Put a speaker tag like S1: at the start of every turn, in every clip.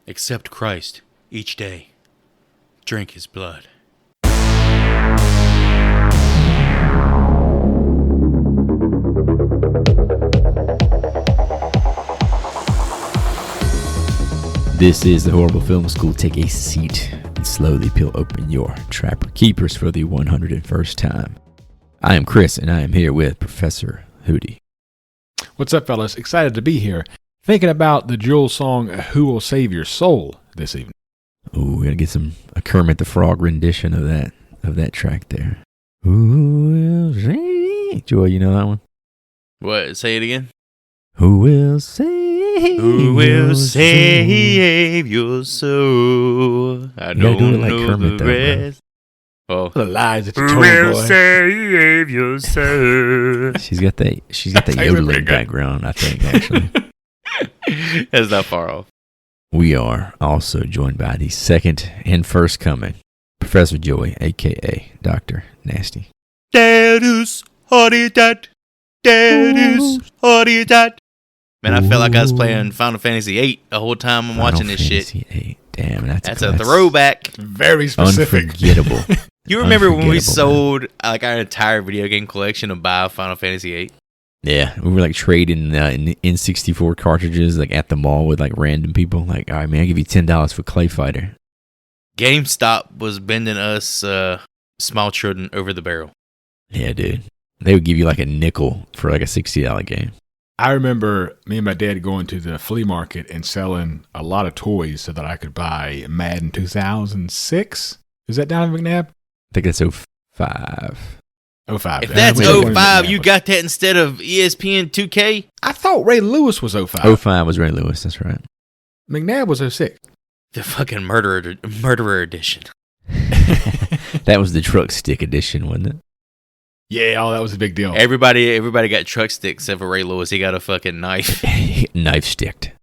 S1: Accept Christ each day. Drink his blood.
S2: This is the Horrible Film School. Take a seat and slowly peel open your Trapper Keepers for the 101st time. I am Chris, and I am here with Professor Hootie.
S3: What's up, fellas? Excited to be here. Thinking about the Jewel song, Who Will Save Your Soul, this evening.
S2: Ooh, we gotta get a Kermit the Frog rendition of that track there. Who will save? Joy, you know that one?
S1: What? Say it again?
S2: Who will save?
S1: Who will save your soul? I don't
S2: do it like
S1: know
S2: Kermit,
S1: the
S2: though,
S1: rest. Oh.
S3: The lies that you
S1: Who
S3: told,
S1: will
S3: boy.
S1: save your soul?
S2: She's got that yodeling background, I think, actually.
S1: That's not far off.
S2: We are also joined by the second and first coming, Professor Joey, a.k.a. Dr. Nasty.
S1: Dadus, hotty-dat. Dadus, hotty-dat. Man, I felt like I was playing Final Fantasy VIII the whole time I'm watching this shit.
S2: Final Fantasy VIII. Damn, that's
S1: a throwback.
S3: Very specific.
S2: Unforgettable.
S1: You remember when we
S2: Unforgettable,
S1: sold like our entire video game collection to buy Final Fantasy VIII?
S2: Yeah, we were like trading N64 cartridges like at the mall with like random people. Like, all right, man, I'll give you $10 for Clay Fighter.
S1: GameStop was bending us small children over the barrel.
S2: Yeah, dude. They would give you like a nickel for like a $60 game.
S3: I remember me and my dad going to the flea market and selling a lot of toys so that I could buy Madden 2006. Is that down in McNabb?
S2: I think that's 05.
S3: 05.
S1: If that's
S3: Which one is
S1: 05,
S3: McNabb?
S1: you got that instead of ESPN 2K?
S3: I thought Ray Lewis was 05.
S2: 05 was Ray Lewis, that's right.
S3: McNabb was 06.
S1: The fucking murderer edition.
S2: That was the truck stick edition, wasn't it?
S3: Yeah, that was a big deal.
S1: Everybody got truck sticks except for Ray Lewis. He got a fucking knife.
S2: Knife sticked.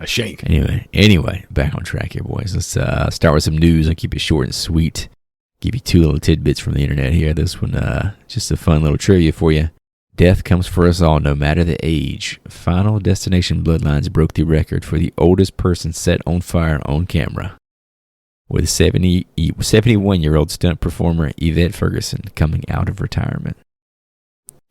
S3: A shank.
S2: Anyway, back on track here, boys. Let's start with some news. I'll keep it short and sweet. Give you two little tidbits from the internet here. This one, just a fun little trivia for you. Death comes for us all, no matter the age. Final Destination Bloodlines broke the record for the oldest person set on fire on camera, with 71-year-old stunt performer Yvette Ferguson coming out of retirement.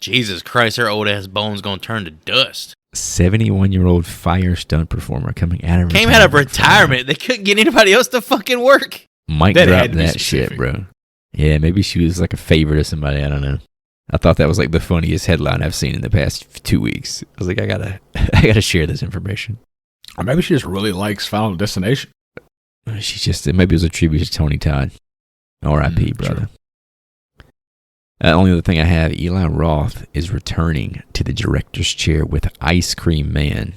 S1: Jesus Christ, her old ass bones gonna turn to dust.
S2: 71-year-old fire stunt performer coming out of
S1: Came out of retirement. They couldn't get anybody else to fucking work.
S2: Might
S3: That
S2: drop
S3: had to be
S2: that shit,
S3: specific.
S2: bro. Yeah, maybe she was like a favorite of somebody. I don't know. I thought that was like the funniest headline I've seen in the past 2 weeks. I was like, I gotta share this information.
S3: Or maybe she just really likes Final Destination.
S2: She just, maybe it was a tribute to Tony Todd. R.I.P., brother. Only other thing I have, Eli Roth is returning to the director's chair with Ice Cream Man,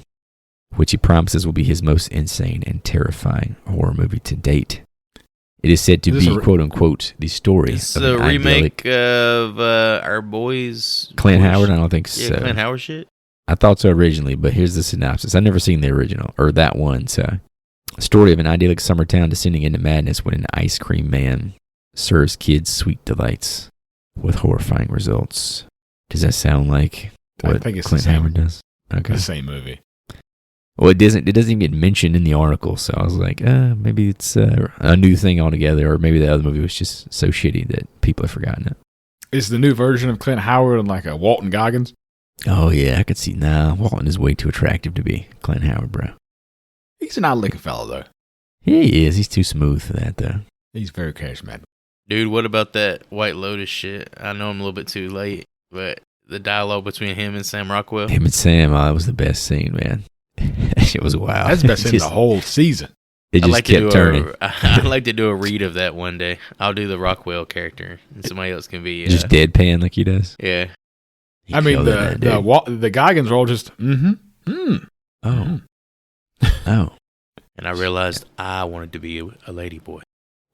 S2: which he promises will be his most insane and terrifying horror movie to date. It is said to be, quote-unquote, the story
S1: It's
S2: of
S1: a
S2: an
S1: remake
S2: idyllic...
S1: of Our Boys.
S2: Clint Howard? I don't think
S1: Yeah,
S2: so.
S1: Clint Howard shit.
S2: I thought so originally, but here's the synopsis. I've never seen the original, or that one, so... Story of an idyllic summer town descending into madness when an ice cream man serves kids sweet delights with horrifying results. Does that sound like
S3: I
S2: what
S3: think it's
S2: Clint
S3: the same,
S2: Howard does? Okay.
S3: the same movie.
S2: Well, it doesn't even get mentioned in the article, so I was like, maybe it's a new thing altogether, or maybe the other movie was just so shitty that people have forgotten it.
S3: Is the new version of Clint Howard and like a Walton Goggins?
S2: Oh, yeah, I could see. Nah, Walton is way too attractive to be Clint Howard, bro.
S3: He's an odd-looking fellow, though.
S2: Yeah, he is. He's too smooth for that, though.
S3: He's very charismatic.
S1: Dude, what about that White Lotus shit? I know I'm a little bit too late, but the dialogue between him and Sam Rockwell.
S2: Him and Sam, that was the best scene, man. That shit was wild.
S3: That's the best in the whole season.
S2: It just kept turning.
S1: I'd like to do a read of that one day. I'll do the Rockwell character, and somebody else can be...
S2: Just deadpan like he does.
S1: Yeah.
S2: He
S3: I mean,
S2: killed it, that dude.
S3: the Goggins are all just,
S2: Oh. Oh.
S1: And I realized I wanted to be a lady boy.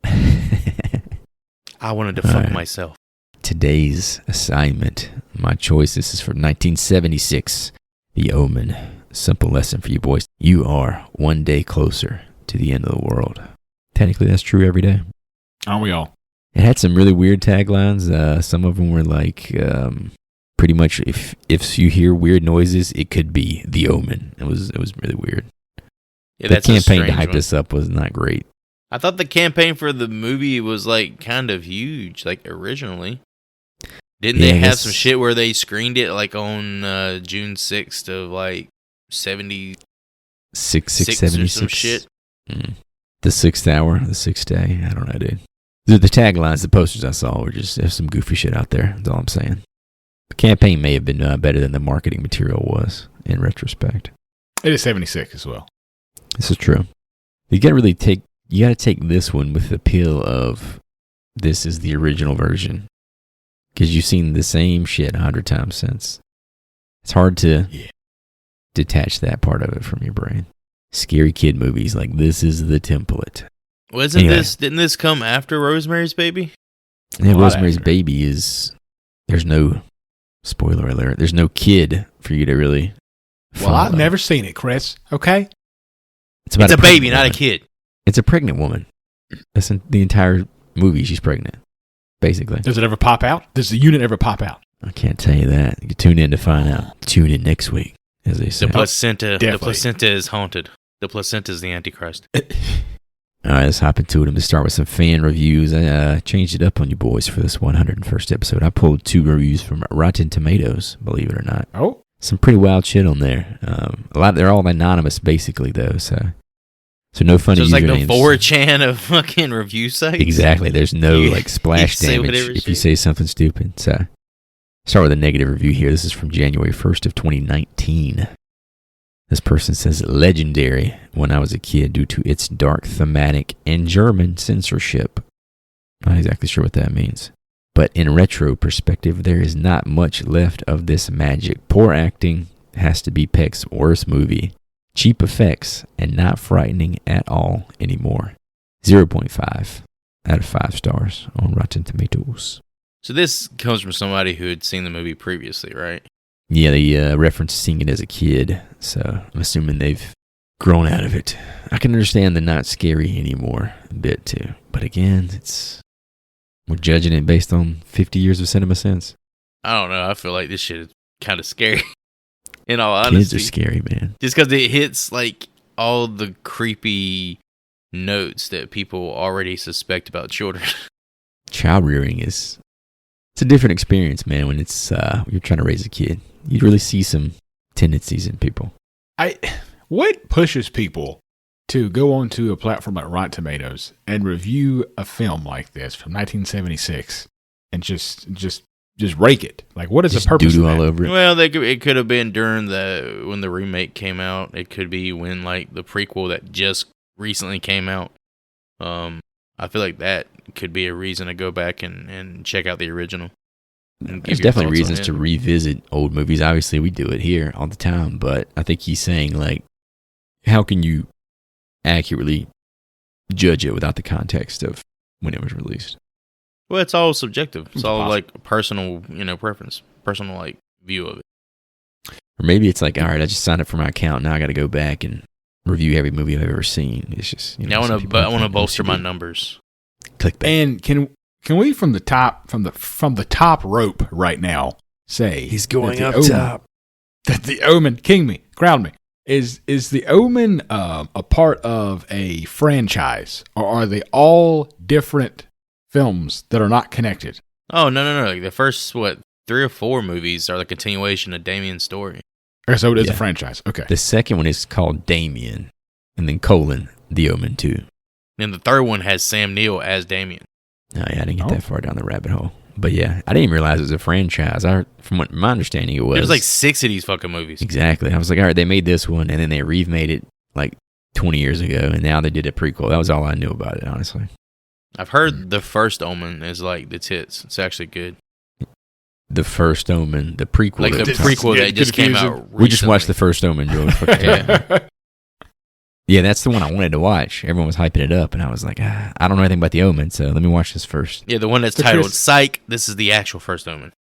S1: I wanted to fuck myself.
S2: Today's assignment, my choice, this is from 1976, The Omen. Simple lesson for you boys. You are one day closer to the end of the world. Technically, that's true every day.
S3: Aren't we all?
S2: It had some really weird taglines. Some of them were like, pretty much, if you hear weird noises, it could be The Omen. It was really weird.
S1: Yeah,
S2: the
S1: that's a
S2: campaign to
S1: strange
S2: hype
S1: one.
S2: this up was not great.
S1: I thought the campaign for the movie was like kind of huge, like originally. Didn't
S2: Yeah,
S1: they
S2: I
S1: have
S2: guess-
S1: some shit where they screened it like on June 6th of like 76 or
S2: 76.
S1: some shit?
S2: The 6th hour, the 6th day. I don't know, dude. The taglines, the posters I saw were just there's some goofy shit out there. That's all I'm saying. The campaign may have been better than the marketing material was in retrospect.
S3: It is 76 as well.
S2: This is true. You got to take this one with the appeal of this is the original version. Because you've seen the same shit 100 times since. It's hard to detach that part of it from your brain. Scary kid movies, like this is the template.
S1: Didn't this come after Rosemary's Baby?
S2: Yeah,
S3: lot
S2: Rosemary's
S3: after.
S2: Baby there's no, spoiler alert, there's no kid for you to really
S3: Well, I've
S2: follow.
S3: never seen it, Chris. Okay?
S1: It's a baby,
S2: pregnant
S1: not a
S2: woman.
S1: kid.
S2: It's a pregnant woman. That's the entire movie. She's pregnant, basically.
S3: Does it ever pop out? Does the unit ever pop out?
S2: I can't tell you that. You can tune in to find out. Tune in next week, as they say.
S1: The placenta
S3: definitely.
S1: is haunted. The placenta is the Antichrist.
S2: All right, let's hop into it. I'm going to start with some fan reviews. I changed it up on you boys for this 101st episode. I pulled 2 reviews from Rotten Tomatoes, believe it or not.
S3: Oh.
S2: Some pretty wild shit on there. They're all anonymous, basically, though. So no funny
S1: So it's like the
S2: usernames.
S1: 4chan of fucking review sites.
S2: Exactly. There's no
S1: You-
S2: like splash
S1: you say
S2: damage
S1: whatever
S2: if you
S1: shit.
S2: say something stupid. So start with a negative review here. This is from January 1st of 2019. This person says, legendary when I was a kid due to its dark thematic and German censorship. Not exactly sure what that means. But in retro perspective, there is not much left of this magic. Poor acting has to be Peck's worst movie. Cheap effects and not frightening at all anymore. 0.5 out of 5 stars on Rotten Tomatoes.
S1: So this comes from somebody who had seen the movie previously, right?
S2: Yeah, they referenced seeing it as a kid, so I'm assuming they've grown out of it. I can understand the not scary anymore a bit too, but again, we're judging it based on 50 years of cinema since.
S1: I don't know. I feel like this shit is kind of scary. In all
S2: Kids
S1: honesty,
S2: are scary, man.
S1: just because it hits like all the creepy notes that people already suspect about children.
S2: Child rearing it's a different experience, man. When it's you're trying to raise a kid, you really see some tendencies in people.
S3: What pushes people to go onto a platform like Rotten Tomatoes and review a film like this from 1976 and just rake it? Like, what is
S2: Just
S3: the purpose of
S2: doo-doo
S3: that?
S2: all over it.
S1: Well, it could have been during when the remake came out. It could be when like the prequel that just recently came out. I feel like that could be a reason to go back and check out the original. and give
S2: There's
S1: your
S2: definitely
S1: thoughts on
S2: reasons
S1: it.
S2: to revisit old movies. Obviously, we do it here all the time, but I think he's saying, like, how can you accurately judge it without the context of when it was released?
S1: Well, it's all subjective. It's all
S3: Impossible.
S1: like personal, preference, personal like view of it.
S2: Or maybe it's like, all right, I just signed up for my account. Now I got to go back and review every movie I've ever seen. It's just,
S1: Now I
S2: some people have
S1: want to
S2: that
S1: bolster my
S2: OCD.
S1: numbers.
S2: Clickbait.
S3: And can we from the top rope right now say that the Omen- that the Omen king me ground me is the Omen a part of a franchise, or are they all different films that are not connected?
S1: Oh no! Like the first 3 or 4 movies are the continuation of Damien's story.
S3: Or so it is
S2: Yeah.
S3: a franchise. Okay.
S2: The second one is called Damien, and then : The Omen 2.
S1: And the third one has Sam Neill as Damien.
S2: Oh, yeah, I didn't get
S3: Oh.
S2: that far down the rabbit hole. But yeah, I didn't even realize it was a franchise. From what my understanding, it was.
S1: There's like 6 of these fucking movies.
S2: Exactly. I was like, all right, they made this one, and then they remade it like 20 years ago, and now they did a prequel. That was all I knew about it, honestly.
S1: I've heard the first Omen is like the tits. It's actually good.
S2: The first Omen, the prequel.
S1: Like the
S2: that-
S1: prequel
S3: Get
S1: that just came
S3: confusing.
S1: out.
S2: we just watched the
S1: recently.
S2: first Omen, Joe.
S1: Yeah.
S2: Yeah, that's the one I wanted to watch. Everyone was hyping it up, and I was like, I don't know anything about the Omen, so let me watch this first.
S1: Yeah, the one that's
S3: So
S1: titled
S3: Chris-
S1: Psych. This is the actual first Omen.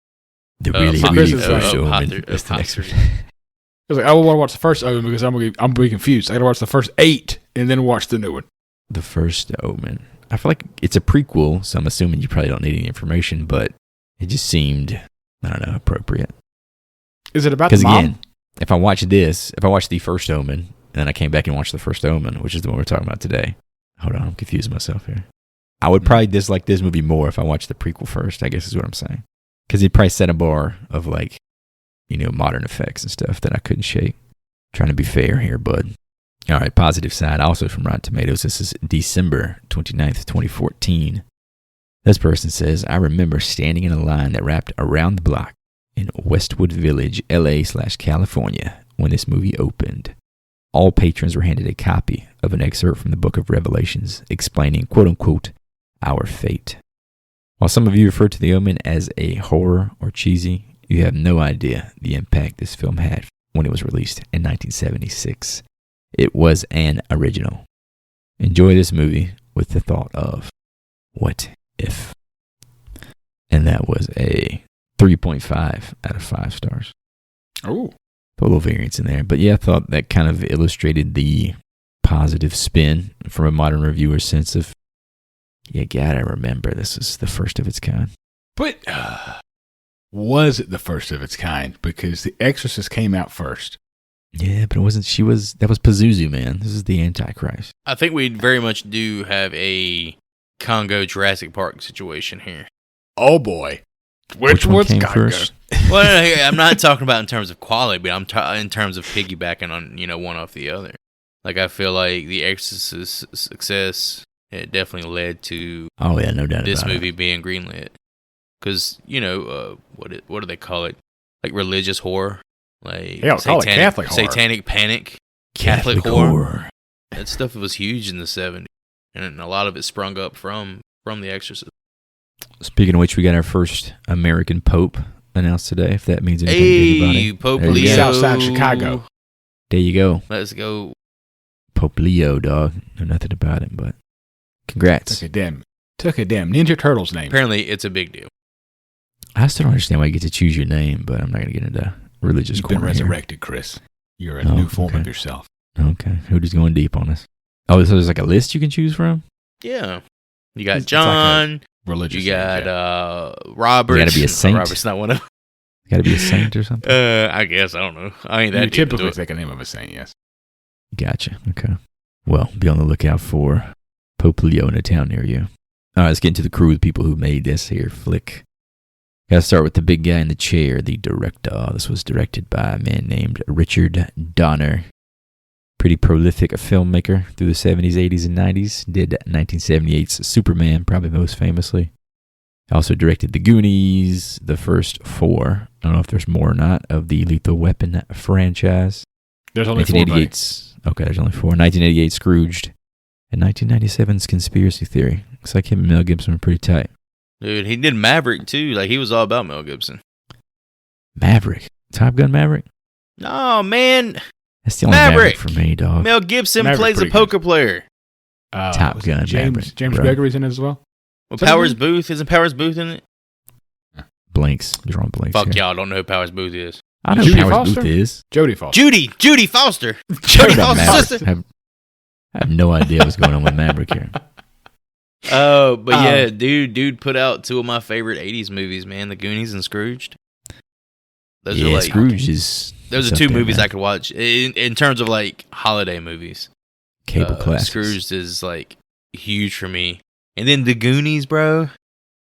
S2: The
S1: Uh,
S2: really,
S1: Hot-
S2: really
S3: Chris is
S2: first
S3: like-
S1: Hot
S2: Omen.
S1: Three-
S2: That's the
S1: Hot
S2: next
S1: Three.
S2: one.
S3: I was like, I want to watch the first Omen because I'm gonna be confused. I got to watch the first 8 and then watch the new one.
S2: The first Omen. I feel like it's a prequel, so I'm assuming you probably don't need any information, but it just seemed, I don't know, appropriate.
S3: Is it about the
S2: Because
S3: mom?
S2: again, if I watch the first Omen, And then I came back and watched the first Omen, which is the one we're talking about today. Hold on, I'm confusing myself here. I would probably dislike this movie more if I watched the prequel first, I guess is what I'm saying. Because it probably set a bar of like, modern effects and stuff that I couldn't shake. Trying to be fair here, bud. All right, positive side, also from Rotten Tomatoes. This is December 29th, 2014. This person says, I remember standing in a line that wrapped around the block in Westwood Village, LA/California, when this movie opened. All patrons were handed a copy of an excerpt from the Book of Revelations explaining, quote-unquote, our fate. While some of you refer to The Omen as a horror or cheesy, you have no idea the impact this film had when it was released in 1976. It was an original. Enjoy this movie with the thought of, what if? And that was a 3.5 out of 5 stars.
S3: Oh.
S2: Put a little variance in there. But yeah, I thought that kind of illustrated the positive spin from a modern reviewer's sense of, you gotta remember this is the first of its kind.
S3: But was it the first of its kind? Because The Exorcist came out first.
S2: Yeah, but it wasn't. That was Pazuzu, man. This is the Antichrist.
S1: I think we very much do have a Congo Jurassic Park situation here.
S3: Oh boy.
S2: Which one came first?
S1: Well, I'm not talking about in terms of quality, but I'm in terms of piggybacking on, one off the other. Like, I feel like The Exorcist's success, it definitely led to
S2: no doubt
S1: this
S2: about
S1: movie
S2: it.
S1: being greenlit. Because, what do they call it? Like religious horror? Like
S3: call it Catholic horror.
S1: Satanic panic?
S2: Catholic horror.
S1: That stuff was huge in the 70s. And a lot of it sprung up from The Exorcist.
S2: Speaking of which, we got our first American Pope announced today, if that means anything to anybody.
S1: Pope
S2: There you
S1: Leo.
S2: go.
S3: Southside Chicago.
S2: There you go.
S1: Let's go.
S2: Pope Leo, dog. Know nothing about him, but congrats.
S3: Took a damn Ninja Turtles name.
S1: Apparently, it's a big deal.
S2: I still don't understand why you get to choose your name, but I'm not going to get into religious
S3: You've been
S2: corner here.
S3: resurrected, Chris. You're a new form of yourself.
S2: Okay. Who's going deep on this? Oh, so there's like a list you can choose from?
S1: Yeah. You got
S3: It's
S1: John.
S3: like religious.
S1: You got Robert.
S2: You gotta be a saint.
S1: Robert's not one of them.
S2: Got to be a saint or something?
S1: I guess. I don't know. I ain't that
S3: You
S1: deep into
S3: typically
S1: it.
S3: take a name of a saint, yes.
S2: Gotcha. Okay. Well, be on the lookout for Pope Leo in a town near you. All right, let's get into the crew of people who made this here flick. Gotta start with the big guy in the chair, the director. This was directed by a man named Richard Donner. Pretty prolific filmmaker through the 70s, 80s, and 90s. Did 1978's Superman, probably most famously. Also directed The Goonies, the first 4. I don't know if there's more or not, of the Lethal Weapon franchise.
S3: There's only 4, buddy.
S2: Okay, there's only 4. 1988 Scrooged. And 1997's Conspiracy Theory. Looks like him and Mel Gibson were pretty tight.
S1: Dude, he did Maverick, too. Like, he was all about Mel Gibson.
S2: Maverick. Top Gun Maverick?
S1: No, man.
S2: That's the only Maverick for me, dog.
S1: Mel Gibson
S3: Maverick's
S1: plays a
S3: pretty
S1: poker player.
S2: Top Gun Maverick.
S3: James
S2: bro.
S3: Gregory's in it as well.
S1: Well, Powers Booth. Isn't Powers Booth in it?
S2: Blanks. Drawing blanks.
S1: Fuck
S2: here.
S1: y'all. Don't know who Powers Booth is.
S2: I know
S3: Judy
S2: who Powers
S3: Foster?
S2: Booth is.
S3: Jodie Foster.
S1: Judy Foster. Jodie
S2: Shut up,
S1: Foster's
S2: Maverick.
S1: sister.
S2: I have no idea what's going on with Maverick here.
S1: But yeah, dude put out 2 of my favorite 80s movies, man. The Goonies and Scrooged. Those are like,
S2: Scrooge is...
S1: those are 2 movies I could watch in terms of like holiday movies.
S2: Cable classics.
S1: Scrooged is like huge for me. And then The Goonies, bro.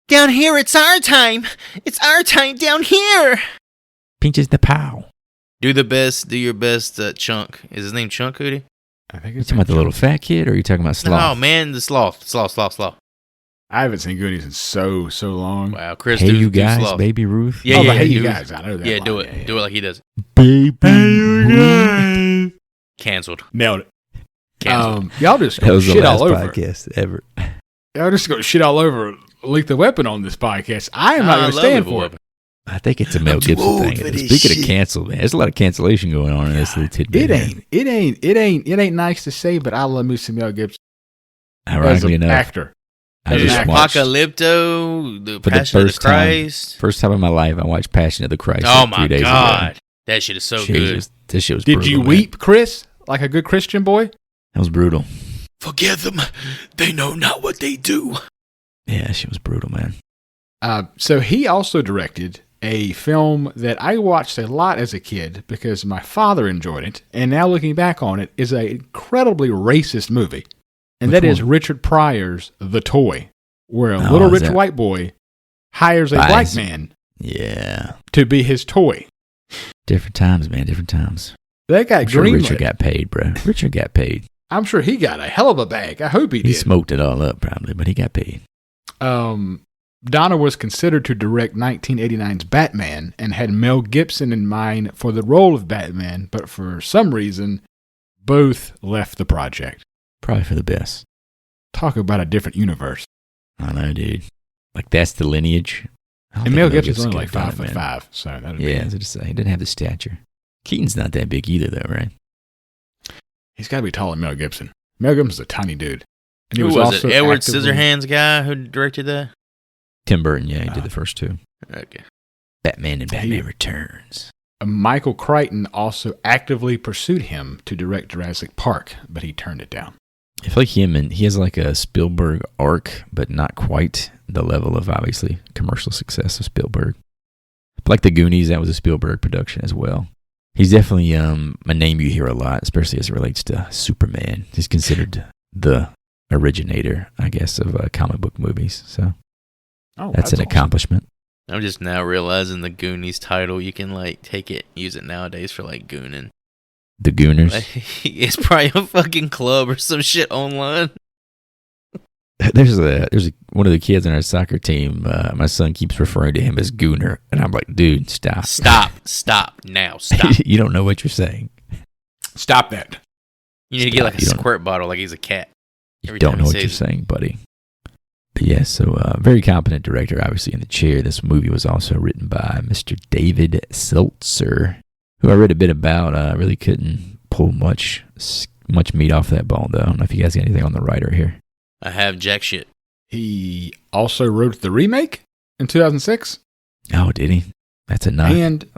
S1: Down here, it's our time. It's our time down here.
S2: Pinches the pow.
S1: Do your best, Chunk. Is his name Chunk, Hootie?
S3: I think
S2: You
S3: it's
S2: talking about the little fat kid, or are you talking about Sloth?
S1: No, man, the Sloth.
S3: I haven't seen Goonies in so long.
S1: Wow, Chris,
S2: Hey,
S1: do
S2: you guys,
S1: Sloth.
S2: Baby Ruth.
S1: Yeah,
S3: oh,
S1: yeah,
S3: but hey,
S1: do
S3: you
S1: it.
S3: guys, I know that.
S1: Yeah,
S3: line.
S1: do it. Do it like he does.
S2: Baby Ruth.
S1: Canceled.
S3: Nailed it.
S1: Canceled.
S3: Y'all just
S2: That
S3: go
S2: was the
S3: shit
S2: last
S3: all over.
S2: podcast ever.
S3: Y'all just go shit all over Lethal Weapon on this podcast. I am not going to stand for it.
S2: I think it's a Mel
S1: I'm too
S2: Gibson
S1: old
S2: thing.
S1: for this
S2: Speaking of
S1: shit.
S2: cancel, man, there's a lot of cancellation going on in this little tidbit.
S3: It ain't nice to say, but I love me some Mel Gibson as
S2: Ironically
S3: an
S2: enough,
S3: actor.
S2: I
S3: as an
S2: just
S3: actor.
S2: watched
S1: Apocalypto, the
S2: for the
S1: Passion of the
S2: first time.
S1: Christ.
S2: First time in my life, I watched Passion of the Christ.
S1: Oh
S2: like 3
S1: my
S2: days
S1: god,
S2: ago.
S1: that shit is so
S2: Shit was
S1: good.
S2: this shit was
S3: Did
S2: brutal,
S3: you
S2: man.
S3: weep, Chris, like a good Christian boy?
S2: That was brutal.
S1: Forgive them; they know not what they do.
S2: Yeah, that shit was brutal, man.
S3: So he also directed a film that I watched a lot as a kid because my father enjoyed it, and now looking back on it, is an incredibly racist movie. And that is Richard Pryor's The Toy, where a little rich white boy hires a black man to be his toy.
S2: Different times, man, different times.
S3: That guy
S2: Richard got paid, bro. Richard got paid.
S3: I'm sure he got a hell of a bag. I hope he did.
S2: He smoked it all up, probably, but he got paid.
S3: Donner was considered to direct 1989's Batman and had Mel Gibson in mind for the role of Batman, but for some reason, both left the project.
S2: Probably for the best.
S3: Talk about a different universe.
S2: I know, dude. Like, that's the lineage.
S3: And Mel Gibson's only like 5'5", so that'd be...
S2: Yeah, I was going to say, he didn't have the stature. Keaton's not that big either, though, right?
S3: He's got to be taller than Mel Gibson. Mel Gibson's a tiny dude. And
S1: who was it? Edward Scissorhands guy who directed that?
S2: Tim Burton, yeah, he did the first two.
S1: Okay.
S2: Batman and Batman Returns.
S3: Michael Crichton also actively pursued him to direct Jurassic Park, but he turned it down.
S2: I feel like he has like a Spielberg arc, but not quite the level of, obviously, commercial success of Spielberg. Like The Goonies, that was a Spielberg production as well. He's definitely a name you hear a lot, especially as it relates to Superman. He's considered the originator, I guess, of comic book movies. So that's an accomplishment.
S1: I'm just now realizing the Goonies title, you can like take it, use it nowadays for like gooning.
S2: The Gooners?
S1: Like, it's probably a fucking club or some shit online.
S2: There's one of the kids on our soccer team. My son keeps referring to him as Gooner, and I'm like, dude, stop.
S1: Stop now, stop.
S2: You don't know what you're saying.
S3: Stop that.
S1: You need to get like a squirt bottle like he's a cat.
S2: You don't know what you're saying, buddy. But yeah, so very competent director, obviously, in the chair. This movie was also written by Mr. David Seltzer, who I read a bit about. Really couldn't pull much meat off that bone, though. I don't know if you guys got anything on the writer here.
S1: I have jack shit.
S3: He also wrote the remake in 2006.
S2: Oh, did he? That's a knock.
S3: And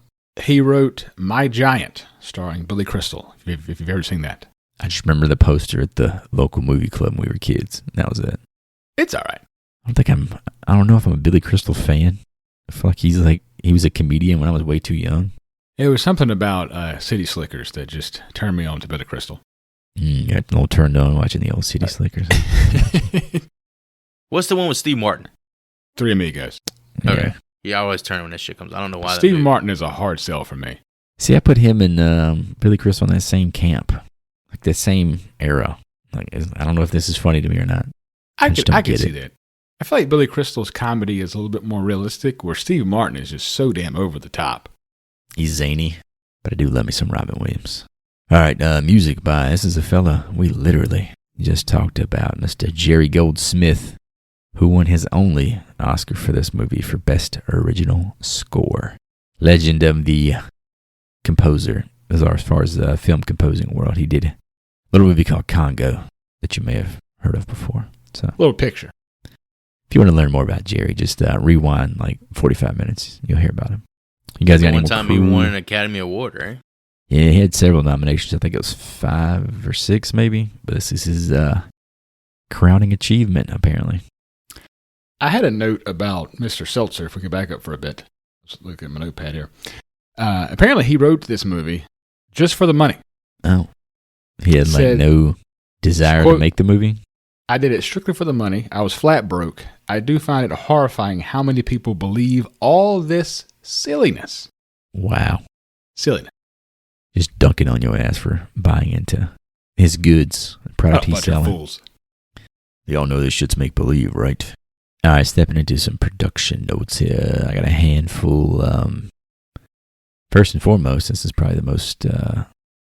S3: he wrote My Giant, starring Billy Crystal, if you've ever seen that.
S2: I just remember the poster at the local movie club when we were kids. That was it.
S3: It's all right.
S2: I don't know if I'm a Billy Crystal fan. I feel like he was a comedian when I was way too young.
S3: It was something about City Slickers that just turned me on to Billy Crystal.
S2: Got a little turned on watching the old City Slickers.
S1: What's the one with Steve Martin?
S3: Three Amigos.
S1: Okay. Yeah, I always turn when that shit comes. I don't know why.
S3: Steve Martin is a hard sell for me.
S2: See, I put him and Billy Crystal in that same camp, like that same era. Like, I don't know if this is funny to me or not.
S3: I can see that. I feel like Billy Crystal's comedy is a little bit more realistic, where Steve Martin is just so damn over the top.
S2: He's zany, but I do love me some Robin Williams. All right, music by, this is a fella we literally just talked about, Mr. Jerry Goldsmith, who won his only Oscar for this movie for Best Original Score. Legend of the composer, as far as the film composing world. He did a little movie called Congo that you may have heard of before. So,
S3: little picture.
S2: If you want to learn more about Jerry, just rewind like 45 minutes. You'll hear about him. You guys got any more?
S1: One time he won an Academy Award, right?
S2: Yeah, he had several nominations. I think it was 5 or 6 maybe. But this is his crowning achievement, apparently.
S3: I had a note about Mr. Seltzer, if we could back up for a bit. Let's look at my notepad here. Apparently he wrote this movie just for the money.
S2: Oh. He had no desire to make the movie?
S3: I did it strictly for the money. I was flat broke. I do find it horrifying how many people believe all this silliness.
S2: Wow.
S3: Silliness.
S2: Just dunking on your ass for buying into his goods, the product he's selling.
S3: Fools.
S2: They all know this shit's make believe, right? All right, stepping into some production notes here. I got a handful. First and foremost, this is probably the most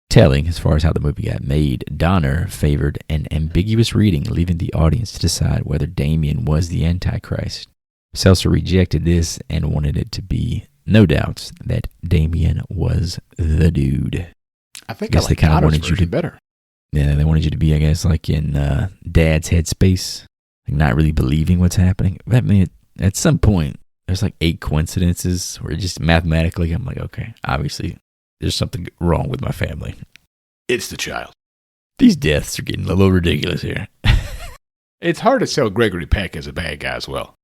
S2: telling as far as how the movie got made. Donner favored an ambiguous reading, leaving the audience to decide whether Damien was the Antichrist. Seltzer rejected this and wanted it to be no doubts that Damien was the dude.
S3: I guess they kind of wanted you to better.
S2: Yeah, they wanted you to be, I guess, like in Dad's headspace, like not really believing what's happening. I mean, at some point, there's like 8 coincidences where just mathematically, I'm like, okay, obviously, there's something wrong with my family.
S3: It's the child.
S2: These deaths are getting a little ridiculous here.
S3: It's hard to sell Gregory Peck as a bad guy as well.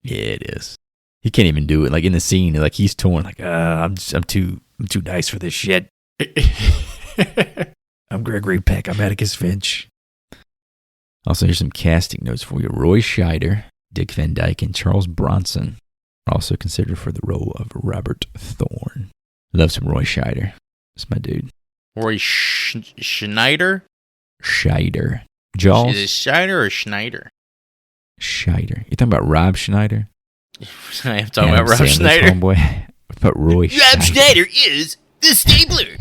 S2: Yeah, it is. He can't even do it. Like in the scene, like he's torn. Like, I'm too nice for this shit. I'm Gregory Peck. I'm Atticus Finch. Also, here's some casting notes for you. Roy Scheider, Dick Van Dyke, and Charles Bronson are also considered for the role of Robert Thorn. Love some Roy Scheider. That's my dude.
S1: Roy Schneider?
S2: Scheider. Jaws?
S1: Is it Schneider or Schneider?
S2: Scheider. You talking about Rob Schneider?
S1: I am talking about Rob Schneider.
S2: Homeboy. What about Roy Scheider?
S1: Rob Schneider is the stapler.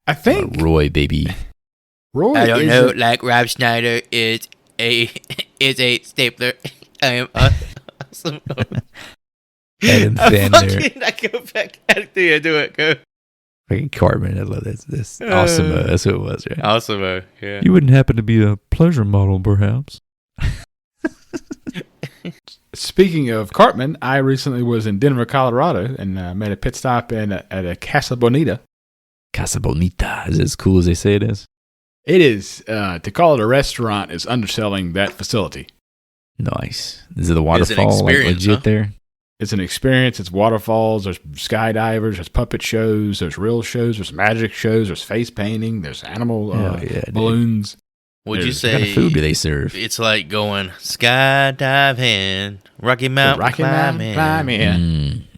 S3: I think
S2: Roy, baby.
S3: Roy.
S1: I don't know. Like Rob Schneider is a stapler. I am awesome.
S2: Adam Sandler.
S1: I go back. I do it. Go.
S2: Fucking Cartman. I love this. Awesome. That's what it was, right?
S1: Awesome. Yeah.
S2: You wouldn't happen to be a pleasure model, perhaps?
S3: Speaking of Cartman, I recently was in Denver, Colorado, and made a pit stop at a Casa Bonita.
S2: Casa Bonita. Is it as cool as they say it is?
S3: It is. To call it a restaurant is underselling that facility.
S2: Nice. Is it the waterfall like legit
S1: huh?
S2: there?
S3: It's an experience. It's waterfalls. There's skydivers. There's puppet shows. There's real shows. There's magic shows. There's face painting. There's animal balloons.
S1: Would you
S2: What kind of
S1: say
S2: food do they serve?
S1: it's like going skydiving, Rocky Mountain climbing,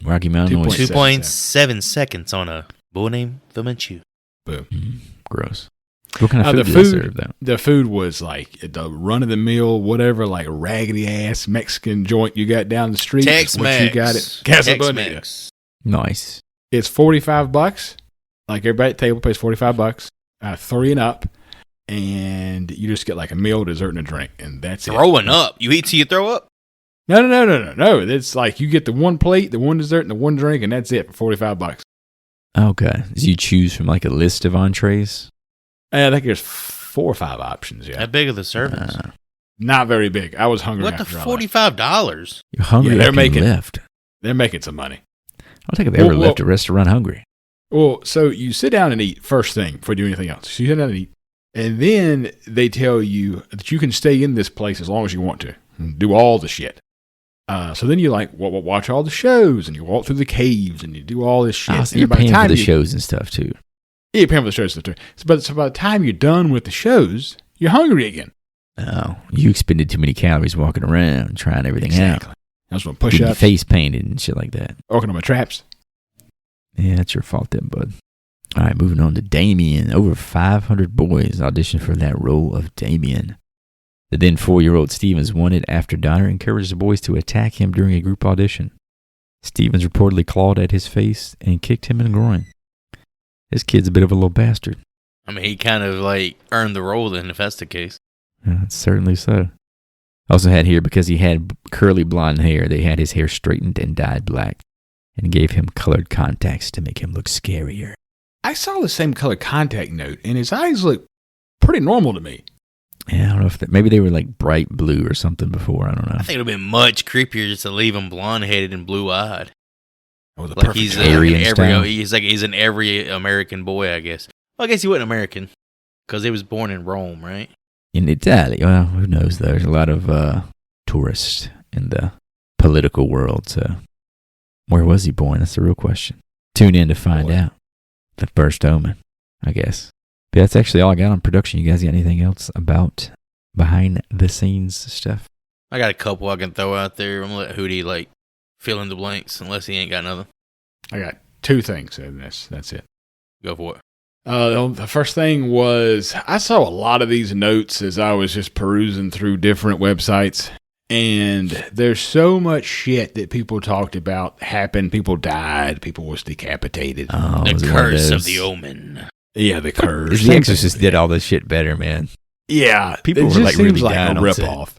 S2: Rocky Mountain.
S1: 2.7 seconds on a bull named Fu Manchu.
S3: Boom.
S2: Gross. What kind of food
S3: The
S2: do they serve, though?
S3: The food was like the run-of-the-mill, whatever, like raggedy-ass Mexican joint you got down the street.
S1: Tex-Mex.
S3: You got it. Casa Bonita.
S1: Tex-Mex.
S2: Nice.
S3: It's $45. Like everybody at the table pays $45, 3 and up, and you just get like a meal, dessert, and a drink, and that's
S1: Throwing
S3: it.
S1: up. You eat till you throw up?
S3: No. It's like you get the one plate, the one dessert, and the one drink, and that's it for $45.
S2: Okay. So you choose from like a list of entrees?
S3: I think there's 4 or 5 options. Yeah,
S1: How big are the servings?
S3: not very big. I was hungry.
S1: What the
S3: after all that.
S1: $45?
S2: You're hungry.
S3: Yeah,
S2: They're making left.
S3: They're making some money.
S2: I don't think I've ever left a restaurant hungry.
S3: Well, so you sit down and eat first thing before you do anything else. So you sit down and eat, and then they tell you that you can stay in this place as long as you want to and do all the shit. So then you watch all the shows, and you walk through the caves, and you do all this shit.
S2: So you're paying for the shows and stuff too.
S3: Yeah, you're paying for the shows and stuff too. So by the time you're done with the shows, you're hungry again.
S2: Oh, you expended too many calories walking around trying everything out.
S3: I was going to push
S2: Getting
S3: up,
S2: face painted and shit like that.
S3: working on my traps.
S2: Yeah, that's your fault then, bud. All right, moving on to Damien. Over 500 boys auditioned for that role of Damien. The then 4-year-old Stevens wanted after Donner encouraged the boys to attack him during a group audition. Stevens reportedly clawed at his face and kicked him in the groin. This kid's a bit of a little bastard.
S1: I mean, he kind of like earned the role then, if that's the case.
S2: Certainly so. Also had here, because he had curly blonde hair, they had his hair straightened and dyed black and gave him colored contacts to make him look scarier.
S3: I saw the same color contact note, and his eyes look pretty normal to me.
S2: Yeah, I don't know if maybe they were like bright blue or something before. I don't know.
S1: I think it would have been much creepier just to leave him blonde-headed and blue-eyed.
S3: Oh, the
S1: Like
S3: perfect
S1: he's
S2: Aryan style.
S1: he's an every American boy, I guess. Well, I guess he wasn't American because he was born in Rome, right?
S2: In Italy. Well, who knows? There's a lot of tourists in the political world. So where was he born? That's the real question. Tune in to find out. The first Omen, I guess. But that's actually all I got on production. You guys got anything else about behind the scenes stuff?
S1: I got a couple I can throw out there. I'm going to let Hootie fill in the blanks unless he ain't got nothing.
S3: I got 2 things in this. That's it.
S1: Go for it.
S3: The first thing was I saw a lot of these notes as I was just perusing through different websites. And there's so much shit that people talked about happened. People died. People was decapitated.
S2: Oh,
S1: The curse of the Omen.
S3: Yeah, the curse.
S2: The Exorcist did all this shit better, man.
S3: Yeah,
S2: People
S3: it
S2: were,
S3: just
S2: like,
S3: seems
S2: really
S3: like
S2: down
S3: a
S2: on set.
S3: ripoff.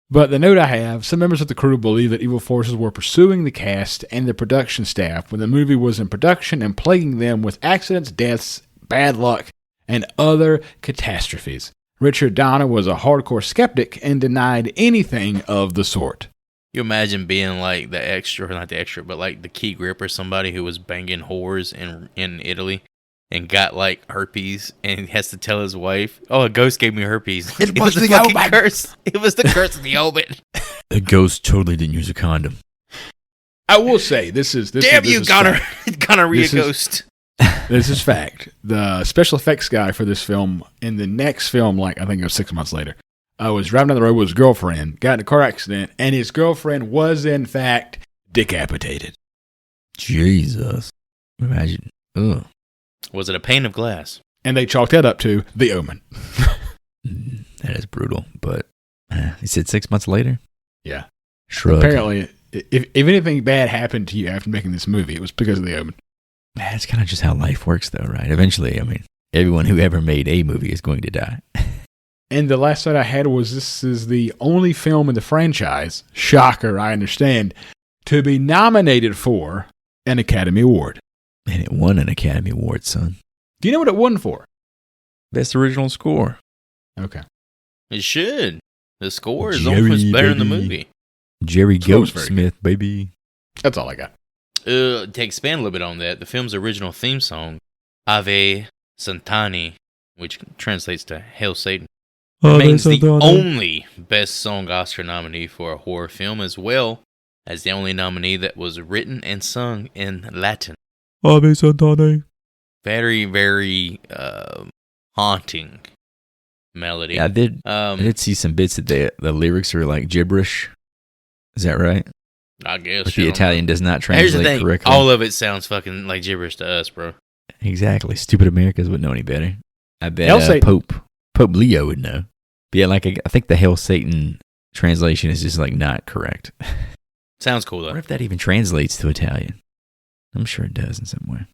S3: But the note I have, some members of the crew believe that evil forces were pursuing the cast and the production staff when the movie was in production and plaguing them with accidents, deaths, bad luck, and other catastrophes. Richard Donner was a hardcore skeptic and denied anything of the sort.
S1: You imagine being like the extra, not the extra, but like the key grip or somebody who was banging whores in Italy and got like herpes and has to tell his wife, "Oh, a ghost gave me herpes." It was the fucking curse. It was the curse of the Omen.
S2: The ghost totally didn't use a condom.
S3: I will say this is
S1: Damn
S3: this
S1: you,
S3: is
S1: Connor!
S3: fact.
S1: Gonorrhea ghost.
S3: This is fact. The special effects guy for this film, in the next film, like I think it was 6 months later, was driving down the road with his girlfriend, got in a car accident, and his girlfriend was in fact decapitated.
S2: Jesus. Imagine. Ugh.
S1: Was it a pane of glass?
S3: And they chalked that up to The Omen.
S2: That is brutal. But he said 6 months later?
S3: Yeah.
S2: Shrug.
S3: Apparently, if anything bad happened to you after making this movie, it was because of The Omen.
S2: That's kind of just how life works, though, right? Eventually, I mean, everyone who ever made a movie is going to die.
S3: And the last thought I had was this is the only film in the franchise, shocker, I understand, to be nominated for an Academy Award.
S2: And it won an Academy Award, son.
S3: Do you know what it won for?
S2: Best original score.
S3: Okay.
S1: It should. The score is
S2: Jerry,
S1: almost better than the
S2: baby.
S1: movie.
S2: Jerry
S3: Score was very
S2: Goldsmith, baby.
S3: That's all I got.
S1: To expand a little bit on that, the film's original theme song, Ave Santani, which translates to Hail Satan, remains the only Best Song Oscar nominee for a horror film, as well as the only nominee that was written and sung in Latin.
S2: Ave Santani.
S1: Very, very haunting melody.
S2: Yeah, I did see some bits that the lyrics are like gibberish. Is that right?
S1: I guess.
S2: Like the Italian does not
S1: Here's the
S2: translate
S1: thing.
S2: correctly.
S1: All of it sounds fucking like gibberish to us, bro.
S2: Exactly. Stupid Americans wouldn't know any better. I
S3: Hail
S2: bet
S3: Satan.
S2: Pope Leo would know. But yeah, like I think the Hail Satan translation is just like not correct.
S1: Sounds cool, though.
S2: What if that even translates to Italian? I'm sure it does in some way.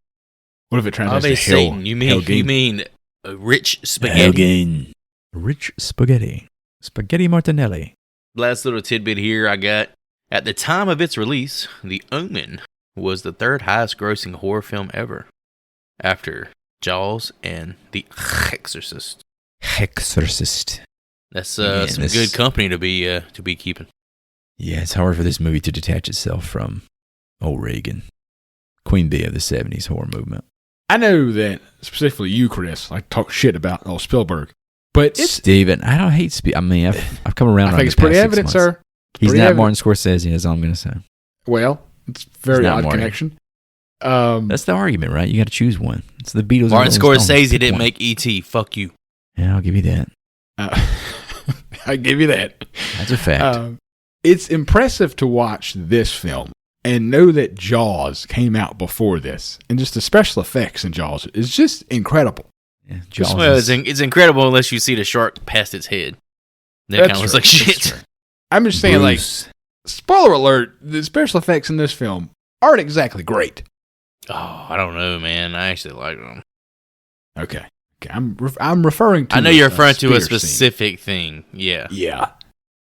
S3: What if it translates
S1: Ave
S3: to hell?
S1: Satan. You mean rich spaghetti?
S2: Hellgain. Rich spaghetti. Spaghetti Martinelli.
S1: Last little tidbit here I got. At the time of its release, The Omen was the third highest grossing horror film ever, after Jaws and The Exorcist.
S2: Exorcist.
S1: That's some good company to be keeping.
S2: Yeah, it's hard for this movie to detach itself from old Reagan, Queen Bee of the 70s horror movement.
S3: I know that specifically you, Chris, like talk shit about Spielberg, but it's
S2: Steven, I don't hate Spielberg. I mean, I've come around.
S3: I think it's pretty evident, sir.
S2: He's not Martin Scorsese, that's all I'm going to say.
S3: Well, it's a very odd connection.
S2: That's the argument, right? You got to choose one. It's the Beatles.
S1: Martin Scorsese didn't make E.T. Fuck you.
S2: Yeah, I'll give you that.
S3: I give you that.
S2: That's a fact.
S3: It's impressive to watch this film and know that Jaws came out before this, and just the special effects in Jaws is just incredible.
S2: Yeah,
S1: it's incredible unless you see the shark past its head. That kind of looks like shit.
S3: I'm just saying, like, spoiler alert, the special effects in this film aren't exactly great.
S1: Oh, I don't know, man. I actually like them.
S3: Okay. I'm referring to.
S1: I know you're referring to a specific thing. Yeah.
S3: Yeah.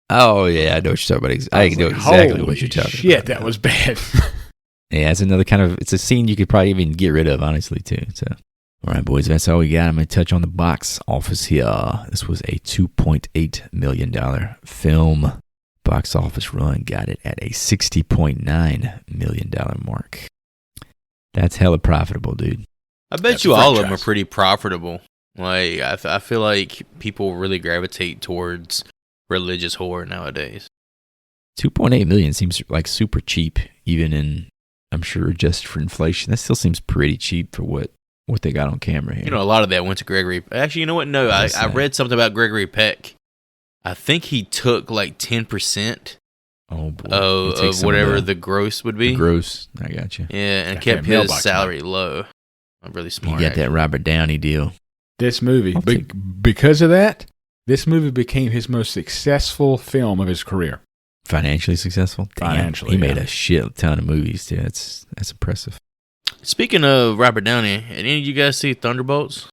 S2: Oh yeah, I know what you're talking about. I know exactly what you're talking about.
S3: Shit, that was bad.
S2: Yeah, it's another kind of. It's a scene you could probably even get rid of, honestly, too. So, all right, boys, that's all we got. I'm gonna touch on the box office here. This was a $2.8 million film. Box office run got it at a $60.9 million mark. That's hella profitable, dude.
S1: I bet you all of them are pretty profitable. Like, I feel like people really gravitate towards religious horror nowadays.
S2: 2.8 million seems like super cheap, even in, I'm sure, just for inflation. That still seems pretty cheap for what they got on camera here.
S1: You know, a lot of that went to Gregory. Actually, you know what? No, I read something about Gregory Peck. I think he took like 10% of whatever the gross would be.
S2: The gross, I got you.
S1: Yeah, and kept his salary low. I'm really smart.
S2: You got that Robert Downey deal.
S3: This movie, because of that, this movie became his most successful film of his career.
S2: Financially successful? Damn,
S3: financially,
S2: he made a shit ton of movies, too. That's impressive.
S1: Speaking of Robert Downey, did any of you guys see Thunderbolts?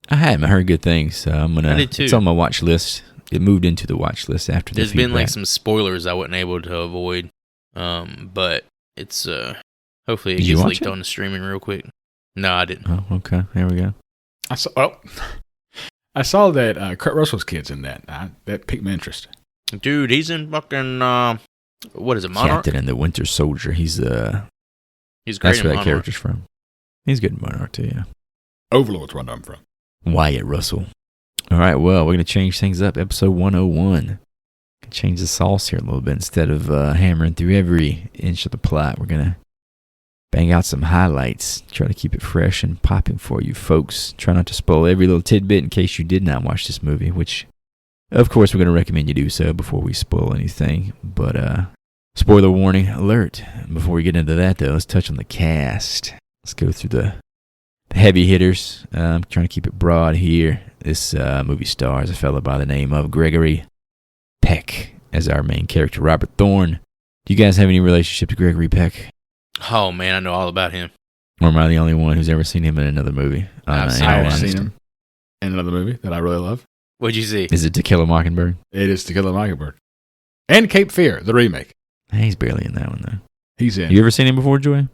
S2: I hadn't heard good things, so I'm gonna.
S1: I did too.
S2: It's on my watch list. It moved into the watch list after
S1: There's been like some spoilers I wasn't able to avoid, but it's hopefully it gets leaked on the streaming real quick. No, I didn't.
S2: Oh, okay. There we go.
S3: I saw that Kurt Russell's kid's in that. That piqued my interest.
S1: Dude, he's in fucking what is it, Monarch?
S2: Captain and the Winter Soldier. He's great.
S1: That's
S2: where that character's from. He's good in Monarch too. Yeah.
S3: Overlord's where I'm from.
S2: Wyatt Russell. All right, well, we're going to change things up. Episode 101 Change the sauce here a little bit. Instead of hammering through every inch of the plot, we're going to bang out some highlights. Try to keep it fresh and popping for you folks. Try not to spoil every little tidbit in case you did not watch this movie, which, of course, we're going to recommend you do so before we spoil anything. But spoiler warning alert. Before we get into that, though, let's touch on the cast. Let's go through the heavy hitters. I'm trying to keep it broad here. This movie stars a fellow by the name of Gregory Peck as our main character, Robert Thorn. Do you guys have any relationship to Gregory Peck?
S1: Oh, man, I know all about him.
S2: Or am I the only one who's ever seen him in another movie?
S3: I have seen him in another movie that I really love.
S1: What'd you see?
S2: Is it To Kill a Mockingbird?
S3: It is To Kill a Mockingbird. And Cape Fear, the remake.
S2: He's barely in that one, though.
S3: He's in.
S2: You ever seen him before, Joy?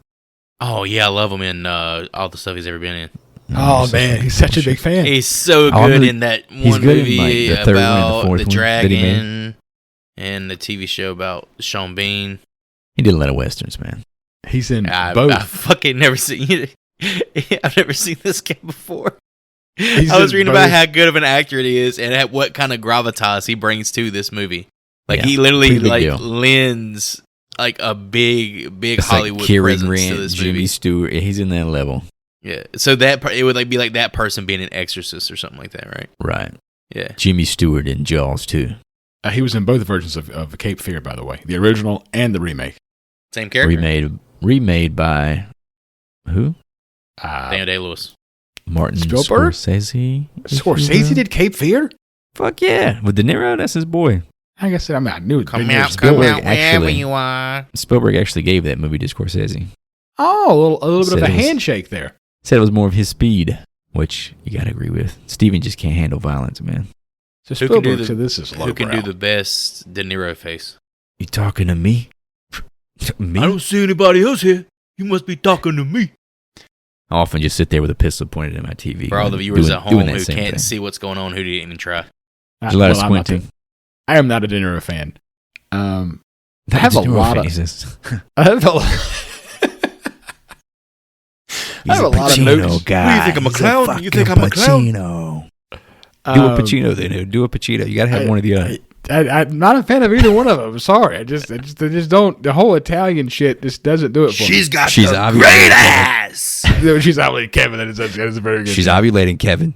S1: Oh, yeah, I love him in all the stuff he's ever been in.
S3: Oh, man, he's such a big fan.
S1: He's so good in that one movie
S2: the third
S1: about
S2: one,
S1: the dragon and the TV show about Sean Bean.
S2: He did a lot of westerns, man.
S3: He's in both.
S1: I fucking never seen it. I've never seen this guy before.
S3: He's
S1: I was reading about how good of an actor it is and at what kind of gravitas he brings to this movie. Like, he literally lends like a big
S2: it's
S1: Hollywood
S2: like
S1: presence
S2: Rand,
S1: to this
S2: Jimmy
S1: movie.
S2: Stewart. He's in that level.
S1: Yeah, so that it would be like that person being an exorcist or something like that, right?
S2: Right.
S1: Yeah.
S2: Jimmy Stewart in Jaws too.
S3: He was in both versions of Cape Fear, by the way, the original and the remake.
S1: Same character.
S2: Remade by who?
S1: Daniel Day-Lewis.
S2: Martin
S3: Spielberg?
S2: Scorsese.
S3: Scorsese did Cape Fear?
S2: Fuck yeah, with De Niro. That's his boy.
S3: I guess I knew it.
S1: Come out
S2: Spielberg
S1: wherever you are.
S2: Spielberg actually gave that movie to Scorsese.
S3: Oh, a little bit of a handshake there.
S2: Said it was more of his speed, which you gotta agree with. Steven just can't handle violence, man.
S3: So Spielberg said this is low
S1: who can
S3: brow.
S1: do the best De Niro face?
S2: You talking to me? Me?
S1: I don't see anybody else here. You must be talking to me.
S2: I often just sit there with a pistol pointed at my TV.
S1: For all the viewers at home who can't see what's going on, who didn't even try.
S2: There's a lot of squinting.
S3: I am not a De Niro fan. I
S2: have a lot of
S3: notes.
S2: Guy.
S1: What do you think I'm a clown? You think I'm a clown?
S2: Do a Pacino then. Do a Pacino. You gotta have one of the other.
S3: I'm not a fan of either one of them. Sorry, I just don't. The whole Italian shit just doesn't do it for me.
S1: She's a great ass.
S3: She's ovulating Kevin. That is a very good.
S2: She's ovulating Kevin.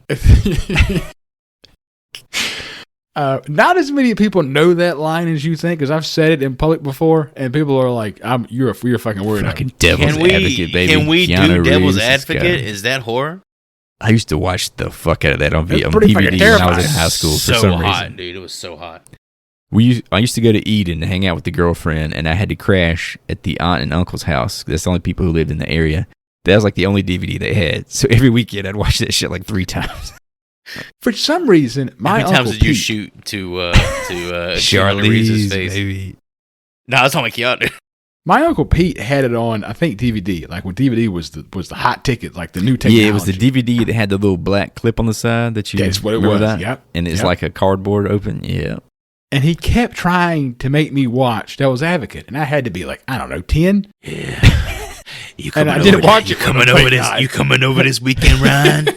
S3: Not as many people know that line as you think, because I've said it in public before, and people are like, "You're a fucking weirdo."
S2: Fucking devil's advocate, baby.
S1: Can we
S2: Keanu
S1: do devil's
S2: Reeves,
S1: advocate? Is that horror?
S2: I used to watch the fuck out of that on
S3: It's
S2: DVD
S3: pretty
S2: when
S3: fucking
S2: I was
S3: terrifying.
S2: in high school. For
S1: So
S2: some
S1: hot,
S2: reason,
S1: dude. It was so hot.
S2: I used to go to Eden to hang out with the girlfriend, and I had to crash at the aunt and uncle's house. That's the only people who lived in the area. That was like the only DVD they had. So every weekend, I'd watch that shit like 3 times.
S3: For some reason,
S1: How many times did you
S3: Pete,
S1: shoot to Keanu Reeves' face?
S2: baby.
S1: No, that's not my Keanu.
S3: my Uncle Pete had it on, I think, DVD. Like when DVD was the hot ticket, like the new technology.
S2: Yeah, it was the DVD that had the little black clip on the side that you.
S3: That's what it
S2: remember
S3: was.
S2: That?
S3: Yep.
S2: And it's like a cardboard open. Yeah.
S3: And he kept trying to make me watch Devil's Advocate, and I had to be like, I don't know, 10.
S1: Yeah.
S3: And I didn't watch it.
S1: You coming over this weekend, Ryan?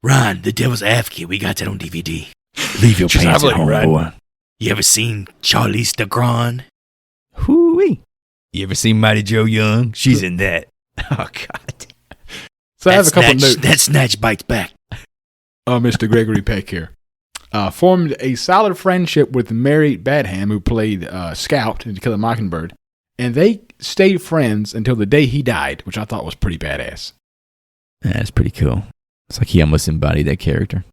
S1: Ryan, the Devil's Advocate. We got that on DVD.
S2: Leave your pants at home, boy.
S1: You ever seen Charlize Theron?
S2: Hoo-wee. You ever seen Mighty Joe Young? She's in that. Oh, God.
S3: So I have a couple notes.
S1: That snatch bites back.
S3: Mr. Gregory Peck here. Formed a solid friendship with Mary Badham, who played Scout in To Kill a Mockingbird, and they stayed friends until the day he died, which I thought was pretty badass.
S2: That's pretty cool. It's like he almost embodied that character.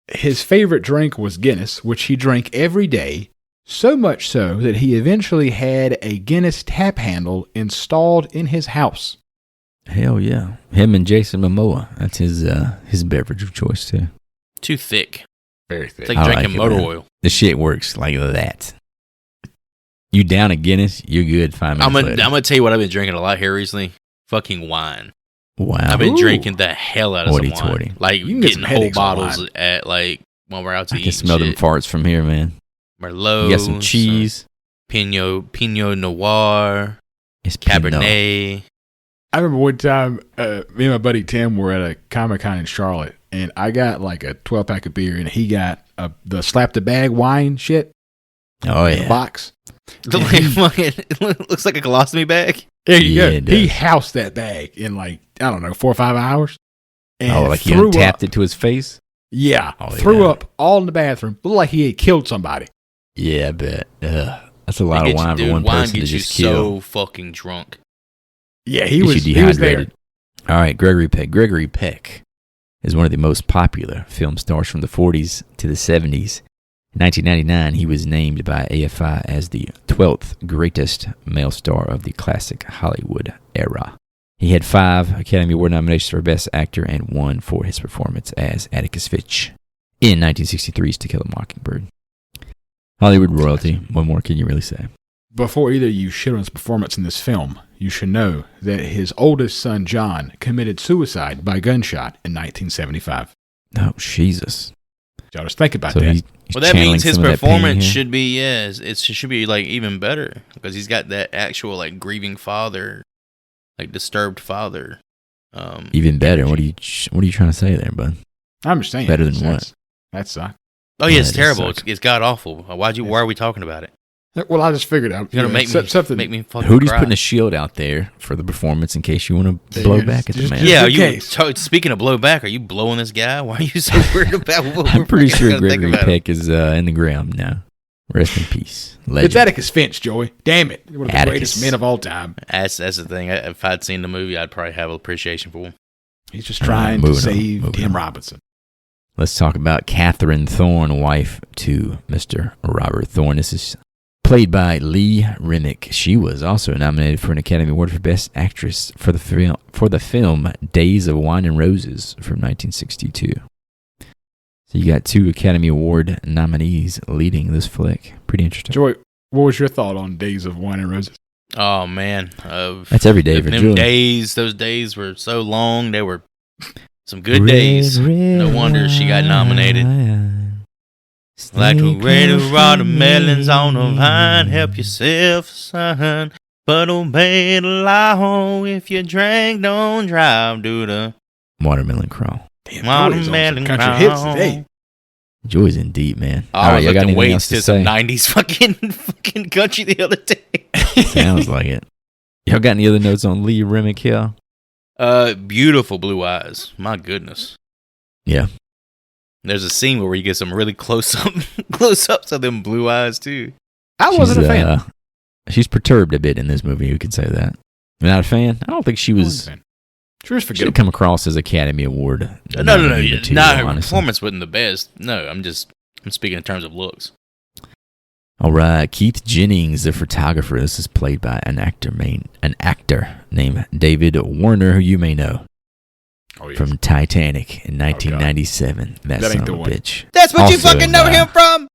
S3: His favorite drink was Guinness, which he drank every day, so much so that he eventually had a Guinness tap handle installed in his house.
S2: Hell yeah. Him and Jason Momoa. That's his beverage of choice, too.
S1: Too thick.
S3: Very thick.
S1: It's like drinking motor oil.
S2: The shit works like that. You down a Guinness, you're good 5 minutes later.
S1: I'm going to tell you what I've been drinking a lot here recently. Fucking wine.
S2: Wow.
S1: I've been drinking the hell out of some wine.
S2: Torty.
S1: Like
S3: You can get
S1: getting
S3: some
S1: whole
S3: headaches on
S1: bottles
S3: wine.
S1: at like when we're out to
S2: I
S1: eat.
S2: can smell them farts from here, man.
S1: Merlot.
S2: You got some cheese.
S1: Pinot Noir.
S2: It's Pinot.
S1: Cabernet.
S3: I remember one time, me and my buddy Tim were at a Comic-Con in Charlotte, and I got like a 12-pack of beer, and he got the slap the bag wine shit.
S2: Oh,
S3: in
S2: yeah.
S3: a box.
S1: It looks like a colostomy bag.
S3: There you
S2: Yeah,
S3: go.
S2: it does.
S3: He housed that bag in 4 or 5 hours. And
S2: Like he
S3: threw
S2: tapped
S3: up.
S2: it to his face?
S3: Yeah.
S2: Oh,
S3: Threw
S2: yeah.
S3: up all in the bathroom. Looked like he had killed somebody.
S2: Yeah, I bet. Ugh. That's a lot of wine for one
S1: wine
S2: person to
S1: gets you
S2: just kill.
S1: so fucking drunk.
S3: Yeah,
S2: Gets
S3: he
S2: you
S3: was there.
S2: dehydrated. All right, Gregory Peck. Gregory Peck is one of the most popular film stars from the 40s to the 70s. In 1999, he was named by AFI as the 12th greatest male star of the classic Hollywood era. He had 5 Academy Award nominations for Best Actor and 1 for his performance as Atticus Finch in 1963's To Kill a Mockingbird. Hollywood royalty. What more can you really say?
S3: Before either of you shit on his performance in this film, you should know that his oldest son, John, committed suicide by gunshot in 1975.
S2: Oh, Jesus.
S3: Y'all just think about
S2: So
S3: that.
S2: he's
S1: Well, that
S2: channeling
S1: means his
S2: some of that pain
S1: performance
S2: here?
S1: should be it should be like even better because he's got that actual like grieving father, like disturbed father.
S2: Even better. What are you trying to say there, bud?
S3: I'm just saying.
S2: Better than what?
S3: That sucks.
S1: Oh yeah,
S2: Yeah,
S1: it's
S2: that
S1: terrible.
S2: sucks.
S1: It's god awful. Why are we talking about it?
S3: Well, I just figured out.
S1: You're gonna
S3: something.
S1: make me fucking
S2: Hootie's
S1: cry.
S2: putting a shield out there for the performance in case you want to
S3: Yeah,
S2: blow back at the
S3: just-
S2: man.
S1: Yeah, are
S3: in
S1: you
S3: case.
S1: speaking of blowback? Are you blowing this guy? Why are you so worried about what
S2: I'm
S1: we're
S2: pretty
S1: fucking
S2: sure
S1: gonna think
S2: Gregory
S1: about?
S2: Peck is in the ground now. Rest in peace.
S3: It's
S2: Legend.
S3: Atticus Finch, Joey. Damn it. One of the
S2: Atticus.
S3: greatest men of all time.
S1: That's the thing. If I'd seen the movie, I'd probably have appreciation for him.
S3: He's just trying to
S2: moving on,
S3: save
S2: moving
S3: Tim
S2: on.
S3: Robinson.
S2: Let's talk about Catherine Thorn, wife to Mr. Robert Thorn. This is played by Lee Remick. She was also nominated for an Academy Award for Best Actress for the film Days of Wine and Roses from 1962. So you got 2 Academy Award nominees leading this flick. Pretty interesting.
S3: Joey, what was your thought on Days of Wine and Roses?
S1: Oh man,
S2: That's every day for Julie.
S1: Those days were so long. They were some good days. No wonder she got nominated. Like a red watermelons on a vine, help yourself, son. But obey the law. If you drink, don't drive. Do the
S2: Watermelon Crawl.
S3: Damn, Joey's on some
S1: watermelon
S3: country
S1: crawl.
S3: hits today.
S2: Joy's in deep, man.
S1: I was
S2: y'all got
S1: lifting
S2: anything else
S1: weights
S2: to
S1: to some
S2: say?
S1: 90s fucking country the other day.
S2: Sounds like it. Y'all got any other notes on Lee Remick here?
S1: Beautiful blue eyes. My goodness.
S2: Yeah.
S1: There's a scene where you get some really close-ups of them blue eyes too.
S3: I wasn't a fan.
S2: She's perturbed a bit in this movie. Who could say that? Not a fan? I don't think she was.
S3: Sure,
S2: Should have come across as Academy Award.
S1: No.
S2: nominee material,
S1: Not her
S2: honestly.
S1: performance wasn't the best. No, I'm speaking in terms of looks.
S2: All right, Keith Jennings, the photographer. This is played by an actor named David Warner, who you may know from Titanic in 1997. That
S3: That
S2: son
S3: ain't
S2: of
S3: the
S2: a
S3: one.
S2: bitch.
S1: That's what you
S2: Also,
S1: fucking know him from.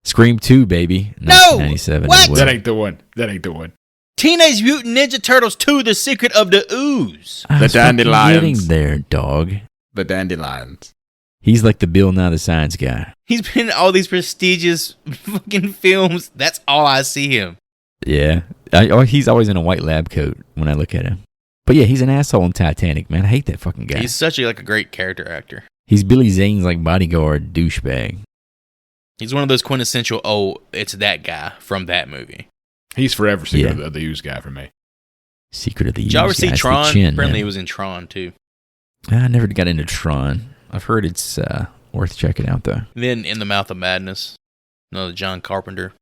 S2: Scream 2, baby.
S1: No!
S2: 1997
S1: What?
S2: as well.
S3: That ain't the one. That ain't the one.
S1: Teenage Mutant Ninja Turtles 2: The Secret of the Ooze.
S2: I
S3: The
S2: was fucking
S3: Dandelions.
S2: getting there, dog.
S3: The Dandelions.
S2: He's like the Bill Nye the Science Guy.
S1: He's been in all these prestigious fucking films. That's all I see him.
S2: Yeah. He's always in a white lab coat when I look at him. But yeah, he's an asshole in Titanic, man. I hate that fucking guy.
S1: He's such a great character actor.
S2: He's Billy Zane's bodyguard douchebag.
S1: He's one of those quintessential, it's that guy from that movie.
S3: He's forever Secret
S2: Yeah.
S3: of the Ooze guy for me.
S2: Secret of the
S1: Did y'all ever
S2: Ooze
S1: see
S2: guy. It's the
S1: Tron?
S2: chin,
S1: Apparently
S2: man.
S1: he was in Tron too.
S2: I never got into Tron. I've heard it's worth checking out, though.
S1: Then In the Mouth of Madness, another John Carpenter.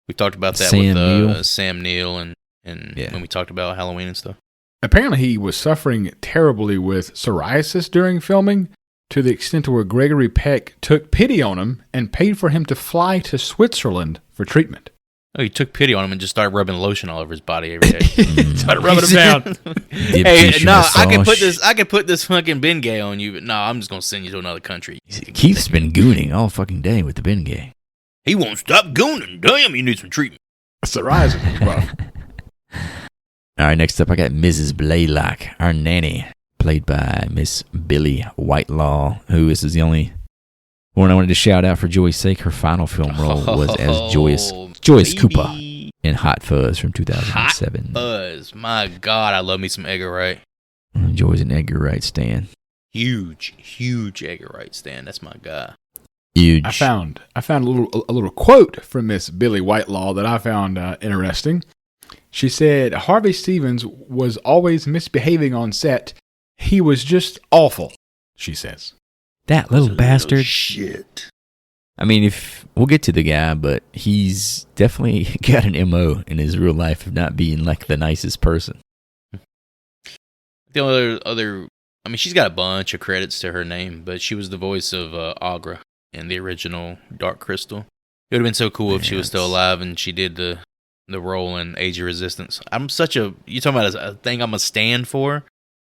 S1: We talked about that
S2: Sam
S1: with
S2: Neill.
S1: Sam Neill and
S2: Yeah.
S1: when we talked about Halloween and stuff.
S3: Apparently, he was suffering terribly with psoriasis during filming, to the extent to where Gregory Peck took pity on him and paid for him to fly to Switzerland for treatment.
S1: Oh, he took pity on him and just started rubbing lotion all over his body every day.
S3: Started rubbing him down.
S2: Deep
S1: Hey,
S2: tissue
S1: no, I
S2: massage.
S1: could put this fucking Bengay on you, but no, I'm just gonna send you to another country.
S2: Keith's been gooning all fucking day with the Bengay.
S1: He won't stop gooning. Damn, you need some treatment.
S3: Psoriasis. Well,
S2: All right, next up, I got Mrs. Blaylock, our nanny, played by Miss Billy Whitelaw, who this is the only one I wanted to shout out for Joy's sake. Her final film role was as Joyce
S1: baby.
S2: Cooper in Hot Fuzz from 2007.
S1: Buzz. My God, I love me some Edgar Wright.
S2: Joy's an Edgar Wright stan.
S1: Huge Edgar Wright stand. That's my guy.
S2: Huge.
S3: I found a little quote from Miss Billy Whitelaw that I found interesting. She said, Harvey Stevens was always misbehaving on set. He was just awful, she says.
S2: That little bastard.
S1: Shit.
S2: I mean, if we'll get to the guy, but he's definitely got an MO in his real life of not being like the nicest person.
S1: The I mean, she's got a bunch of credits to her name, but she was the voice of Agra in the original Dark Crystal. It would have been so cool if she was still alive and she did the role in Age of Resistance. You talking about a thing I'm a stand for?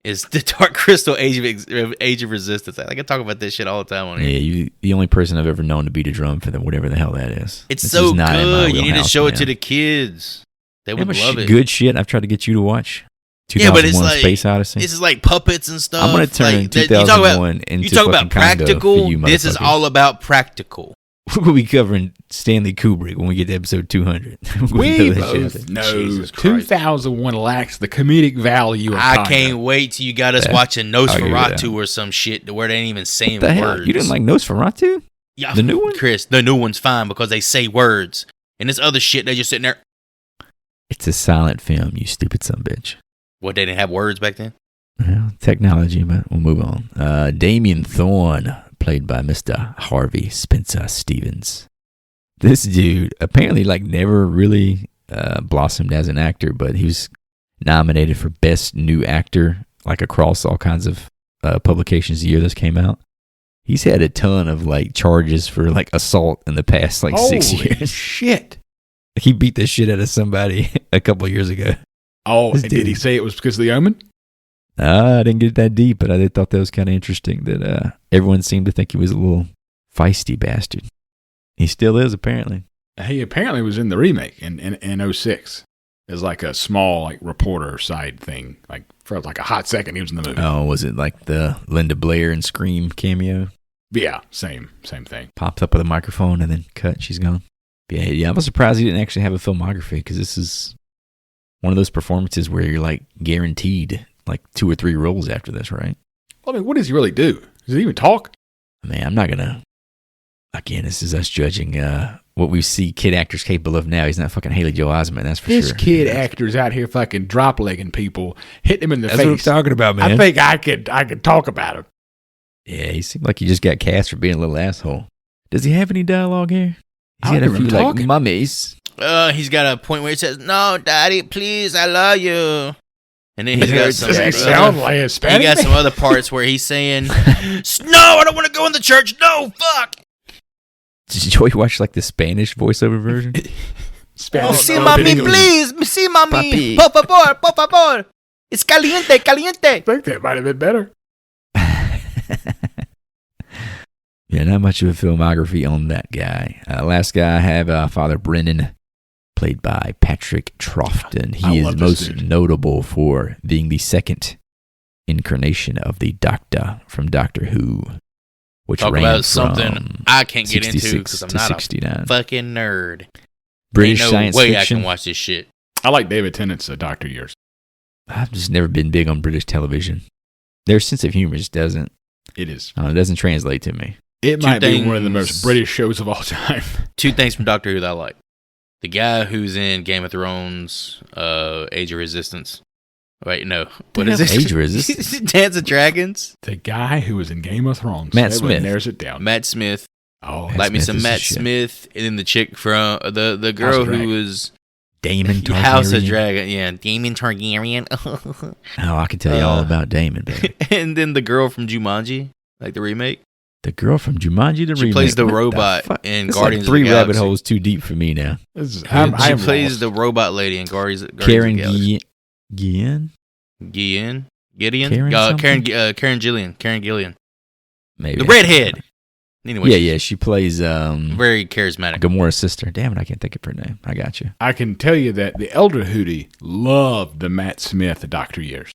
S1: Is the Dark Crystal Age of Resistance. I can talk about this shit all the time on here.
S2: Yeah, you the only person I've ever known to beat a drum for them, whatever the hell that is.
S1: It's so good. You need to show it to the kids. They would love it.
S2: Good shit I've tried to get you to watch. 2001
S1: Yeah, but it's like
S2: Space Odyssey.
S1: This is like puppets and stuff.
S2: I'm going to turn 2001 into
S1: you talk about practical.
S2: This
S1: is all about practical.
S2: We'll be covering Stanley Kubrick when we get to episode 200.
S3: We both know 2001 lacks the comedic value of
S1: I can't wait till you got us watching Nosferatu or some shit where they ain't even saying words.
S2: You didn't like Nosferatu?
S1: Yeah,
S2: the new one?
S1: Chris, the new one's fine because they say words. And this other shit, they just sitting there.
S2: It's a silent film, you stupid son of a bitch.
S1: What, they didn't have words back then?
S2: Well, technology, but we'll move on. Damien Thorn, played by Mr. Harvey Spencer Stevens. This dude apparently never really blossomed as an actor, but he was nominated for Best New Actor across all kinds of publications the year this came out. He's had a ton of charges for assault in the past 6 years.
S3: Shit.
S2: He beat the shit out of somebody a couple of years ago.
S3: Oh, and did he say it was because of the Omen?
S2: I didn't get that deep, but I thought that was kind of interesting that everyone seemed to think he was a little feisty bastard. He still is, apparently.
S3: He apparently was in the remake in 06. As a small reporter side thing. For a hot second, he was in the movie.
S2: Oh, was it the Linda Blair and Scream cameo?
S3: Yeah, same thing.
S2: Pops up with a microphone and then cut, she's gone. Yeah, I was surprised he didn't actually have a filmography because this is one of those performances where you're guaranteed 2 or 3 roles after this, right?
S3: I mean, what does he really do? Does he even talk?
S2: Man, I'm not gonna. Again, this is us judging what we see kid actors capable of now. He's not fucking Haley Joel Osment, that's for sure.
S3: This kid actor's out here fucking drop-legging people, hitting him in the face.
S2: That's what I'm talking about, man.
S3: I think I could talk about him.
S2: Yeah, he seemed like he just got cast for being a little asshole. Does he have any dialogue here? He's got a few mummies.
S1: He's got a point where he says, "No, Daddy, please, I love you." And then he's got some.
S3: Does he sound like Hispanic?
S1: He got some other parts where he's saying, "No, I don't want to go in the church. No, fuck."
S2: Did you watch the Spanish voiceover version?
S3: Spanish.
S1: Sí, mami, please. Sí, mami. Por favor. It's caliente.
S3: I think that might have been better.
S2: Yeah, not much of a filmography on that guy. Last guy I have Father Brennan, played by Patrick Troughton. He is most notable for being the second incarnation of the Doctor from Doctor Who, which
S1: talk
S2: ran
S1: about
S2: from
S1: something I can't get into because I'm not
S2: 69.
S1: a fucking nerd.
S2: British
S1: Ain't no
S2: science
S1: way
S2: fiction.
S1: I can watch this shit.
S3: I like David Tennant's Doctor years.
S2: I've just never been big on British television. Their sense of humor just doesn't.
S3: It is.
S2: It doesn't translate to me.
S3: It might be one of the most British shows of all time.
S1: 2 things from Doctor Who that I like. The guy who's in Game of Thrones, Age of Resistance. Wait, no. What is it?
S2: Age of Resistance?
S1: Dance of Dragons?
S3: The guy who was in Game of Thrones.
S2: Matt Smith.
S3: Narrows it down.
S1: Matt Smith.
S3: Oh,
S1: like me some Matt Smith. And then the chick from the girl who was
S2: Daemon Targaryen.
S1: House of Dragon. Yeah, Daemon Targaryen.
S2: Oh, I can tell you all about Daemon, baby.
S1: And then the girl from Jumanji, the remake.
S2: The girl from Jumanji, the remake.
S1: She plays the robot in Guardians of the Galaxy.
S2: 3 rabbit holes too deep for me now.
S1: She plays the robot lady in Guardians of the Galaxy.
S2: Gideon?
S1: Gideon? Karen Gillian.
S2: Maybe.
S1: The redhead. Anyway,
S2: yeah, she plays
S1: very charismatic.
S2: Gamora's sister. Damn it, I can't think of her name. I got you.
S3: I can tell you that the elder Hootie loved the Matt Smith Doctor years.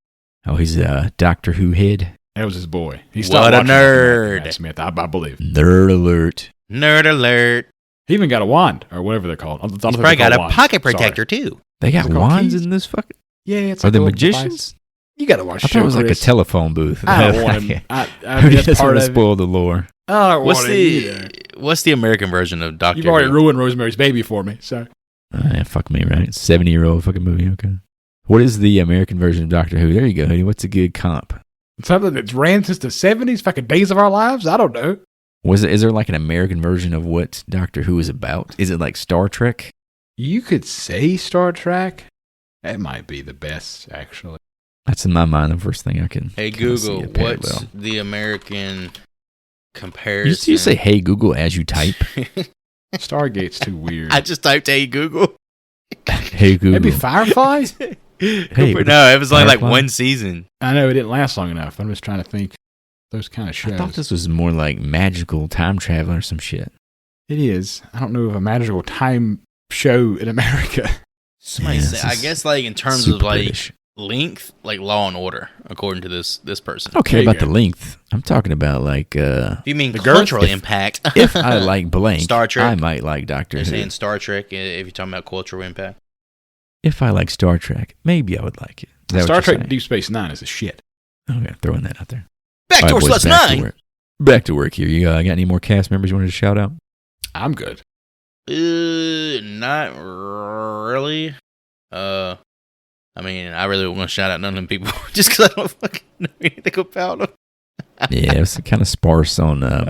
S2: Oh, he's a Doctor Who head.
S3: That was his boy. He
S1: stopped watching nerd.
S3: Matt Smith, I believe.
S2: Nerd alert.
S1: Nerd alert.
S3: He even got a wand or whatever they're called.
S1: He's probably got a pocket protector too.
S2: They got wands in this fucking.
S3: Yeah, it's
S2: are they magicians?
S3: Device. You got to watch.
S2: I thought it was like a telephone booth.
S3: I don't want him.
S2: I just want to spoil the lore.
S3: I don't want it either.
S1: What's the American version of Doctor?
S3: You've already
S1: Who?
S3: ruined Rosemary's Baby for me. So
S2: Fuck me, right? 70-year-old fucking movie. Okay. What is the American version of Doctor Who? There you go, Hoodie. What's a good comp?
S3: something that's ran since the 70s, fucking Days of Our Lives. I don't know.
S2: Is there like an American version of what Doctor Who is about? Is it like Star Trek?
S3: You could say Star Trek. That might be the best, actually.
S2: That's in my mind the first thing I can.
S1: Hey
S2: kinda see
S1: Google,
S2: it parallel.
S1: what's the American comparison?
S2: You say "Hey Google" as you type.
S3: Stargate's too weird.
S1: I just typed "Hey Google."
S2: Hey Google.
S3: Maybe Firefly?
S2: Hey,
S1: No, it was only like
S2: Firefly?
S1: one season.
S3: I know it didn't last long enough. I'm just trying to think those kind of shows.
S2: I thought this was more like magical time travel or some shit.
S3: It is. I don't know of a magical time show in America.
S1: Somebody
S2: Yeah,
S1: said,
S2: this
S1: I
S2: is
S1: guess like in terms of
S2: super
S1: like
S2: British.
S1: length, like Law and Order, according to this person.
S2: I don't care
S3: There you
S2: about the
S3: go.
S2: length. I'm talking about like
S1: If you mean
S3: The girth?
S1: cultural impact,
S2: if I like blank,
S1: Star Trek.
S2: I might like Doctor
S1: You're
S2: Who.
S1: saying Star Trek. If you're talking about cultural impact,
S2: If I like Star Trek, maybe I would like it. Is that
S3: Star
S2: what you're
S3: Trek
S2: saying?
S3: Deep Space Nine is a shit.
S2: Okay, throwing that out there.
S1: back
S2: All
S1: to
S2: right, boys,
S1: Slut's
S2: back to
S1: 9.
S2: work. Back to work here. You got any more cast members you wanted to shout out?
S3: I'm good.
S1: Not really. I mean, I really don't want to shout out none of them people just because I don't fucking know anything about them.
S2: Yeah, it's kind of sparse on
S1: That's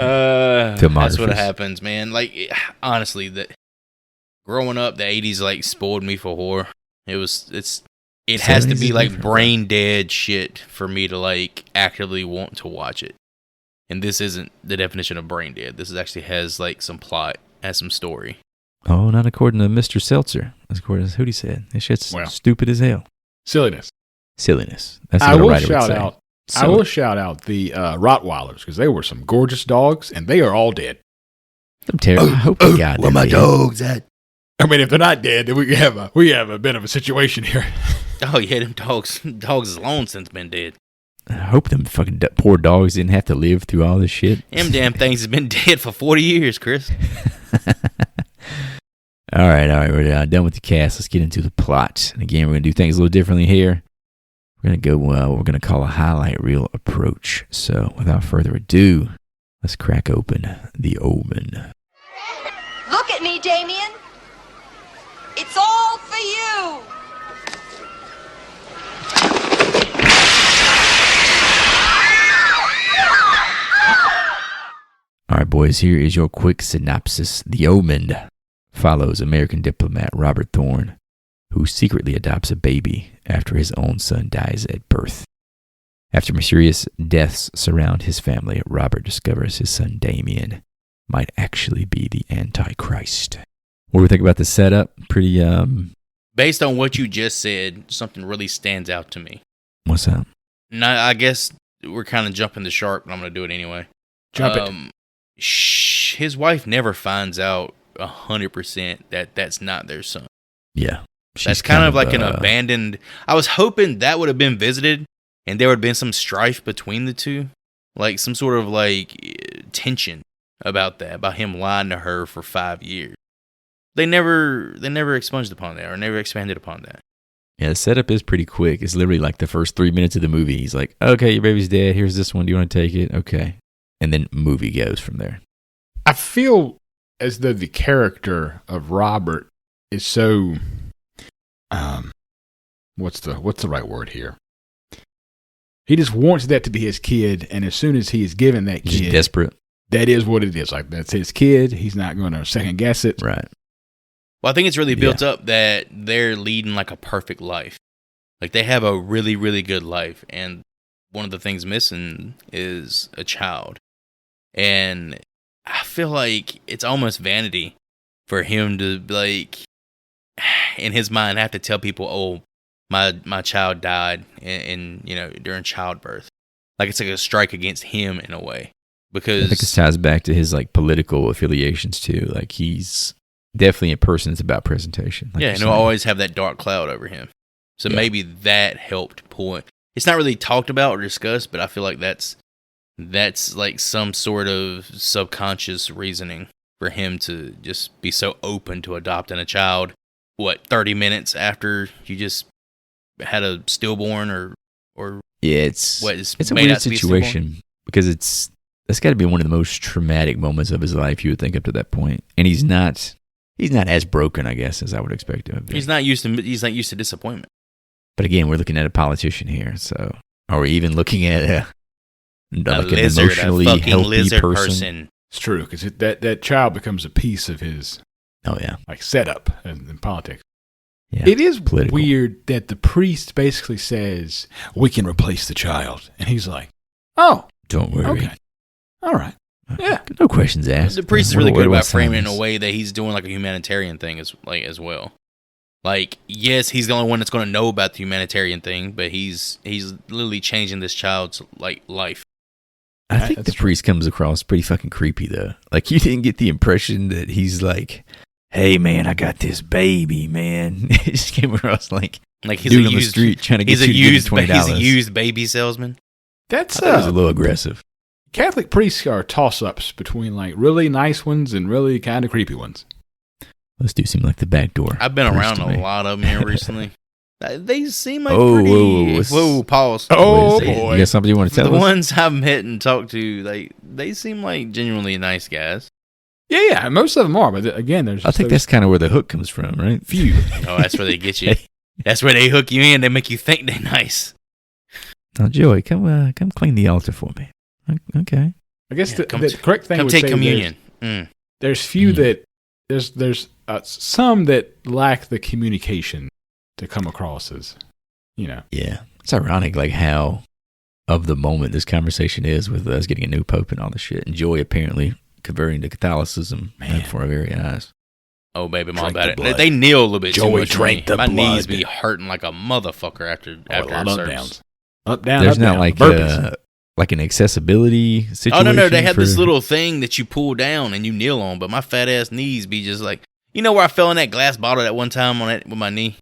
S1: what
S2: filmographies.
S1: happens, man. Like, honestly, growing up, the '80s like spoiled me for horror. It has to
S2: 70s
S1: be
S2: is
S1: like
S2: different,
S1: brain dead shit for me to like actively want to watch it. And this isn't the definition of brain dead. This actually has like some plot, has some story.
S2: Oh, not according to Mr. Seltzer. That's according to what he said. This shit's
S3: Well.
S2: stupid as hell.
S3: Silliness.
S2: Silliness. That's
S3: I
S2: what a
S3: will
S2: writer would
S3: shout
S2: say.
S3: out. I
S2: Silly.
S3: will shout out the Rottweilers because they were some gorgeous dogs and they are all dead.
S2: I'm terrible. I hope they got them dead.
S1: dogs at?
S3: I mean, if they're not dead, then we have a bit of a situation here.
S1: Oh yeah, them dogs is long since been dead.
S2: I hope them fucking poor dogs didn't have to live through all this shit.
S1: Them damn things has been dead for 40 years, Chris.
S2: All right. We're done with the cast. Let's get into the plot. And again, we're going to do things a little differently here. We're going to go what we're going to call a highlight reel approach. So without further ado, let's crack open the Omen.
S4: Look at me, Damien. It's all for you.
S2: All right, boys, here is your quick synopsis. The Omen follows American diplomat Robert Thorn, who secretly adopts a baby after his own son dies at birth. After mysterious deaths surround his family, Robert discovers his son Damien might actually be the Antichrist. What do we think about the setup? Pretty,
S1: Based on what you just said, something really stands out to me.
S2: what's up?
S1: Now, I guess we're kind of jumping the shark, but I'm going to do it anyway.
S3: Jump it.
S1: His wife never finds out 100% that that's not their son.
S2: Yeah.
S1: That's kind of like an abandoned. I was hoping that would have been visited and there would have been some strife between the two. Like some sort of like tension about that, about him lying to her for 5 years. They never expunged upon that or never expanded upon that.
S2: Yeah, the setup is pretty quick. It's literally like the first 3 minutes of the movie. He's like, okay, your baby's dead. Here's this one. Do you want to take it? Okay. And then movie goes from there.
S3: I feel as though the character of Robert is so what's the right word here? He just wants that to be his kid, and as soon as he is given that
S2: Just
S3: kid,
S2: desperate.
S3: that is what it is. Like that's his kid. He's not going to second guess it.
S2: Right.
S1: Well, I think it's really built up that they're leading like a perfect life. Like they have a really, really good life. And one of the things missing is a child. And I feel like it's almost vanity for him to like, in his mind, have to tell people, oh, my child died in during childbirth. Like it's like a strike against him in a way. Because
S2: I think this ties back to his like political affiliations too. Like he's definitely a person that's about presentation. Like
S1: yeah,
S2: you're
S1: and he'll
S2: saying.
S1: always have that dark cloud over him. So
S2: Yeah.
S1: maybe that helped pull it. It's not really talked about or discussed, but I feel like that's like some sort of subconscious reasoning for him to just be so open to adopting a child. 30 minutes after you just had a stillborn or
S2: Yeah, it's
S1: what is
S2: it's a
S1: made
S2: weird
S1: out to be a stillborn?
S2: situation because it's That's got to be one of the most traumatic moments of his life, you would think, up to that point. And he's not as broken, I guess, as I would expect him to be.
S1: He's not used to disappointment.
S2: But again, we're looking at a politician here, so or even looking at an emotionally
S1: a fucking
S2: healthy
S1: lizard
S2: person.
S3: It's true, because that child becomes a piece of his
S2: Oh yeah,
S3: setup in politics.
S2: yeah.
S3: It is
S2: political.
S3: weird that the priest basically says, we can replace the child. And he's like, oh,
S2: Don't worry.
S3: okay. All right. Yeah.
S2: No questions asked.
S1: The priest is really good about
S2: What
S1: framing it in
S2: sounds-
S1: a way that he's doing like a humanitarian thing as well. Like, yes, he's the only one that's going to know about the humanitarian thing, but he's literally changing this child's life.
S2: I think
S3: That's
S2: the priest comes across pretty fucking creepy though. Like you didn't get the impression that he's like, "Hey man, I got this baby, man." It just came across like
S1: Like
S2: dude on the street trying to get
S1: he's
S2: you
S1: a
S2: to give
S1: used
S2: him $20.
S1: he's a used baby salesman.
S3: That's
S2: I thought it was a little aggressive.
S3: Catholic priests are toss-ups between like really nice ones and really kind of creepy ones.
S2: Those do seem like the back door.
S1: I've been
S2: priest
S1: around
S2: to
S1: a
S2: me.
S1: lot of them here recently. They seem like
S2: Oh,
S1: pretty.
S2: whoa,
S1: Pause.
S3: Oh,
S2: What is it?
S3: boy.
S2: You got something you want to tell
S1: The
S2: us?
S1: ones I've met and talked to, they seem like genuinely nice guys.
S3: Yeah, most of them are, but again, there's.
S2: I think that's kind of where the hook comes from, right?
S3: few.
S1: Oh, that's where they get you. That's where they hook you in. They make you think they're nice.
S2: Now, Joey, come clean the altar for me. Okay.
S3: I guess
S1: Yeah,
S3: the correct thing
S1: Come
S3: would
S1: take
S3: say
S1: communion.
S3: There's few
S2: Mm.
S3: that there's some that lack the communication to come across as,
S2: Yeah. It's ironic, like how of the moment this conversation is with us getting a new pope and all this shit, and Joey apparently converting to Catholicism before our very eyes.
S1: Oh, baby, mom
S3: Drank
S1: about
S3: the
S1: it.
S3: blood.
S1: They kneel a little bit too
S3: Joey
S1: much.
S3: drank the
S1: My knees
S3: blood.
S1: be hurting like a motherfucker after
S3: a lot
S1: a
S3: of
S1: service.
S3: downs. Up, down,
S2: There's
S3: up,
S2: not
S3: down.
S2: like
S3: Burpees.
S2: like an accessibility situation.
S1: Oh, no, they have
S2: for-
S1: this little thing that you pull down and you kneel on, but my fat ass knees be just like, you know where I fell in that glass bottle that one time on it with my knee?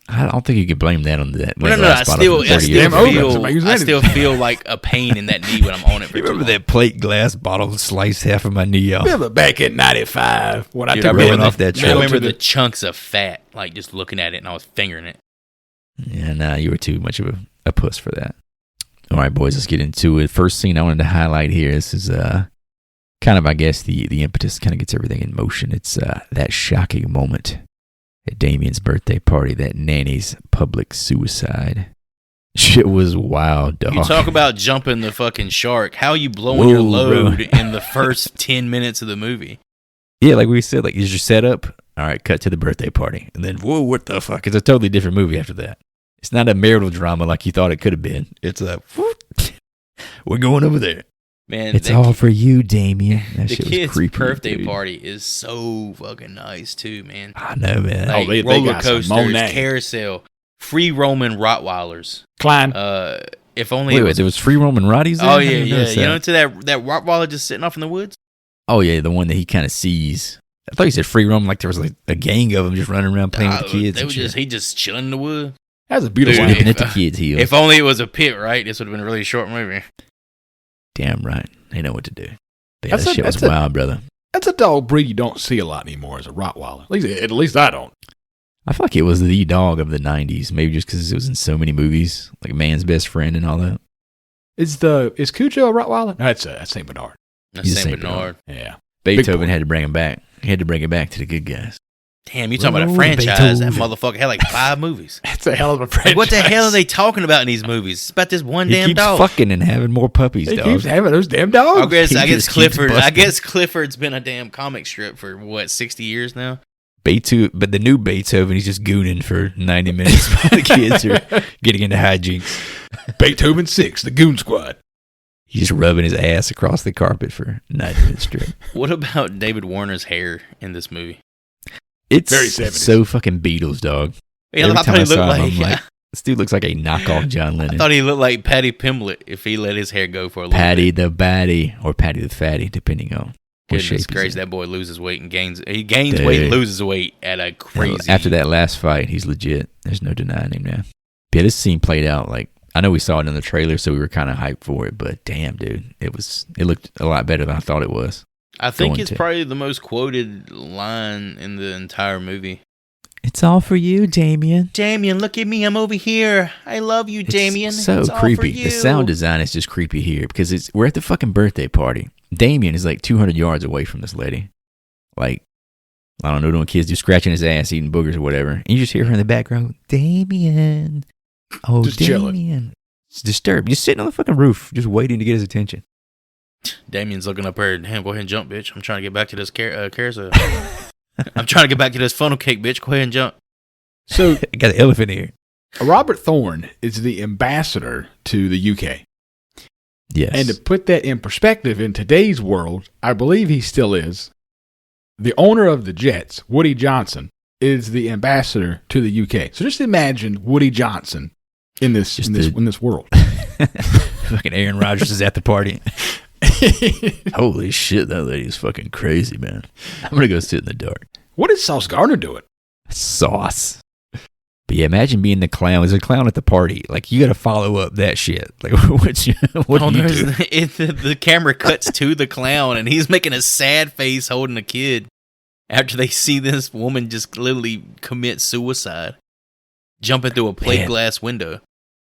S2: I don't think you could blame that on that.
S1: No,
S2: glass bottle from 30 years
S3: Damn,
S2: ago.
S3: Omen. Somebody
S1: I
S3: using
S1: still
S3: anything.
S1: feel like a pain in that knee when I'm on it for
S2: You
S1: too
S2: remember
S1: long.
S2: that plate glass bottle sliced half of my knee off?
S3: Remember back in '95 when I
S1: Dude,
S3: took
S1: I
S3: it
S1: remember
S2: off that
S1: I
S2: trail
S1: remember
S3: to
S1: the chunks of fat, like just looking at it, and I was fingering it.
S2: Yeah, nah, you were too much of a puss for that. All right, boys, let's get into it. First scene I wanted to highlight here. This is kind of, I guess, the impetus kind of gets everything in motion. It's that shocking moment at Damien's birthday party, that nanny's public suicide. Shit was wild, dog.
S1: You talk about jumping the fucking shark. How you blowing your
S2: Whoa,
S1: load
S2: bro.
S1: in the first 10 minutes of the movie?
S2: Yeah, like we said, like, is your setup? All right, cut to the birthday party. And then, whoa, what the fuck? It's a totally different movie after that. It's not a marital drama like you thought it could have been. It's a, we're going over there.
S1: Man,
S2: It's all for you, Damien. That
S1: the
S2: shit was
S1: kid's
S2: creepy.
S1: birthday
S2: dude.
S1: party is so fucking nice too, man.
S2: I know, man.
S1: Like
S3: they
S1: roller
S3: got some
S1: coasters,
S3: Monet.
S1: carousel, free Roman Rottweilers.
S3: Klein.
S1: If only
S2: Wait,
S1: it
S2: wait,
S1: was.
S2: there was free Roman Roddies there?
S1: Oh
S2: I
S1: yeah,
S2: didn't
S1: yeah.
S2: notice
S1: You
S2: that.
S1: know, to that Rottweiler just sitting off in the woods.
S2: Oh, yeah, the one that he kind of sees. I thought you said free Roman, like there was like a gang of them just running around playing with the kids.
S1: They
S2: and
S1: were
S2: shit.
S1: he just chilling in the wood.
S3: That's a beautiful.
S1: Dude,
S2: Nipping
S1: if-
S2: at the kids' heels.
S1: If only it was a pit, right? This would have been a really short movie.
S2: Damn right. They know what to do. But yeah,
S3: That's
S2: that
S3: a-
S2: shit was
S3: that's a-
S2: wild, brother.
S3: That's a dog breed you don't see a lot anymore as a Rottweiler. At least I don't.
S2: I feel like it was the dog of the 90s, maybe just because it was in so many movies, like Man's Best Friend and all that.
S3: Is Cujo a Rottweiler? No, that's Saint Bernard.
S1: That's
S2: He's a
S1: Saint
S2: Saint
S1: Bernard.
S3: Yeah.
S2: Beethoven
S3: boy.
S2: had to bring him back. He had to bring it back to the good guys.
S1: Damn, you talking about a
S2: Roll
S1: franchise? That
S2: Beethoven.
S1: motherfucker had like 5 movies.
S3: That's a hell of a franchise.
S1: Like, what the hell are they talking about in these movies? It's about this one
S2: He
S1: damn
S2: keeps
S1: dog.
S2: fucking and having more puppies,
S3: He
S2: dog.
S3: keeps having those damn dogs.
S1: I guess
S2: He just keeps
S1: Clifford. I
S2: busting.
S1: guess Clifford's been a damn comic strip for what 60 years now.
S2: Beethoven, but the new Beethoven, he's just gooning for 90 minutes while the kids are getting into hijinks.
S3: Beethoven 6, the Goon Squad.
S2: He's just rubbing his ass across the carpet for 90 minutes straight.
S1: What about David Warner's hair in this movie?
S2: It's
S3: Very 70s.
S2: so fucking Beatles, dog.
S1: Yeah,
S2: Every
S1: I
S2: time
S1: thought he looked
S2: saw him,
S1: like.
S2: I'm like, this dude looks like a knockoff John
S1: I
S2: Lennon.
S1: thought he looked like Patty Pimblett if he let his hair go for a little
S2: Patty
S1: bit.
S2: the Batty or Patty the Fatty, depending on what shape
S1: Goodness
S2: he's
S1: gracious,
S2: in.
S1: that boy loses weight and gains. He gains
S2: Dude.
S1: weight and loses weight at a crazy.
S2: After that last fight, he's legit. There's no denying him now. Yeah, this scene played out like, I know we saw it in the trailer, so we were kind of hyped for it, but damn, dude, it looked a lot better than I thought it was.
S1: I think
S2: going
S1: it's
S2: to.
S1: probably the most quoted line in the entire movie.
S2: It's all for you, Damien.
S1: Damien, look at me. I'm over here. I love you, Damien.
S2: It's so
S1: it's all
S2: creepy.
S1: for you.
S2: The sound design is just creepy here because we're at the fucking birthday party. Damien is like 200 yards away from this lady. Like, I don't know, doing kids do scratching his ass, eating boogers or whatever. And you just hear her in the background, Damien. Oh,
S3: Just
S2: Damien.
S3: chilling.
S2: It's disturbed. Just sitting on the fucking roof, just waiting to get his attention.
S1: Damien's looking up there. Damn, go ahead and jump, bitch. I'm trying to get back to this carousel. I'm trying to get back to this funnel cake, bitch. Go ahead and jump.
S3: So
S2: I got an elephant here.
S3: Robert Thorn is the ambassador to the UK.
S2: Yes.
S3: And to put that in perspective, in today's world, I believe he still is. The owner of the Jets, Woody Johnson, is the ambassador to the UK. So just imagine Woody Johnson in this world.
S2: Fucking Aaron Rodgers is at the party. Holy shit, that lady is fucking crazy, man. I'm gonna go sit in the dark.
S3: What is Sauce Gardner doing?
S2: Sauce. But yeah, imagine being the clown. There's a clown at the party. Like, you got to follow up that shit. Like, what do you do?
S1: The camera cuts to the clown, and he's making a sad face holding a kid after they see this woman just literally commit suicide, jumping through a plate glass window.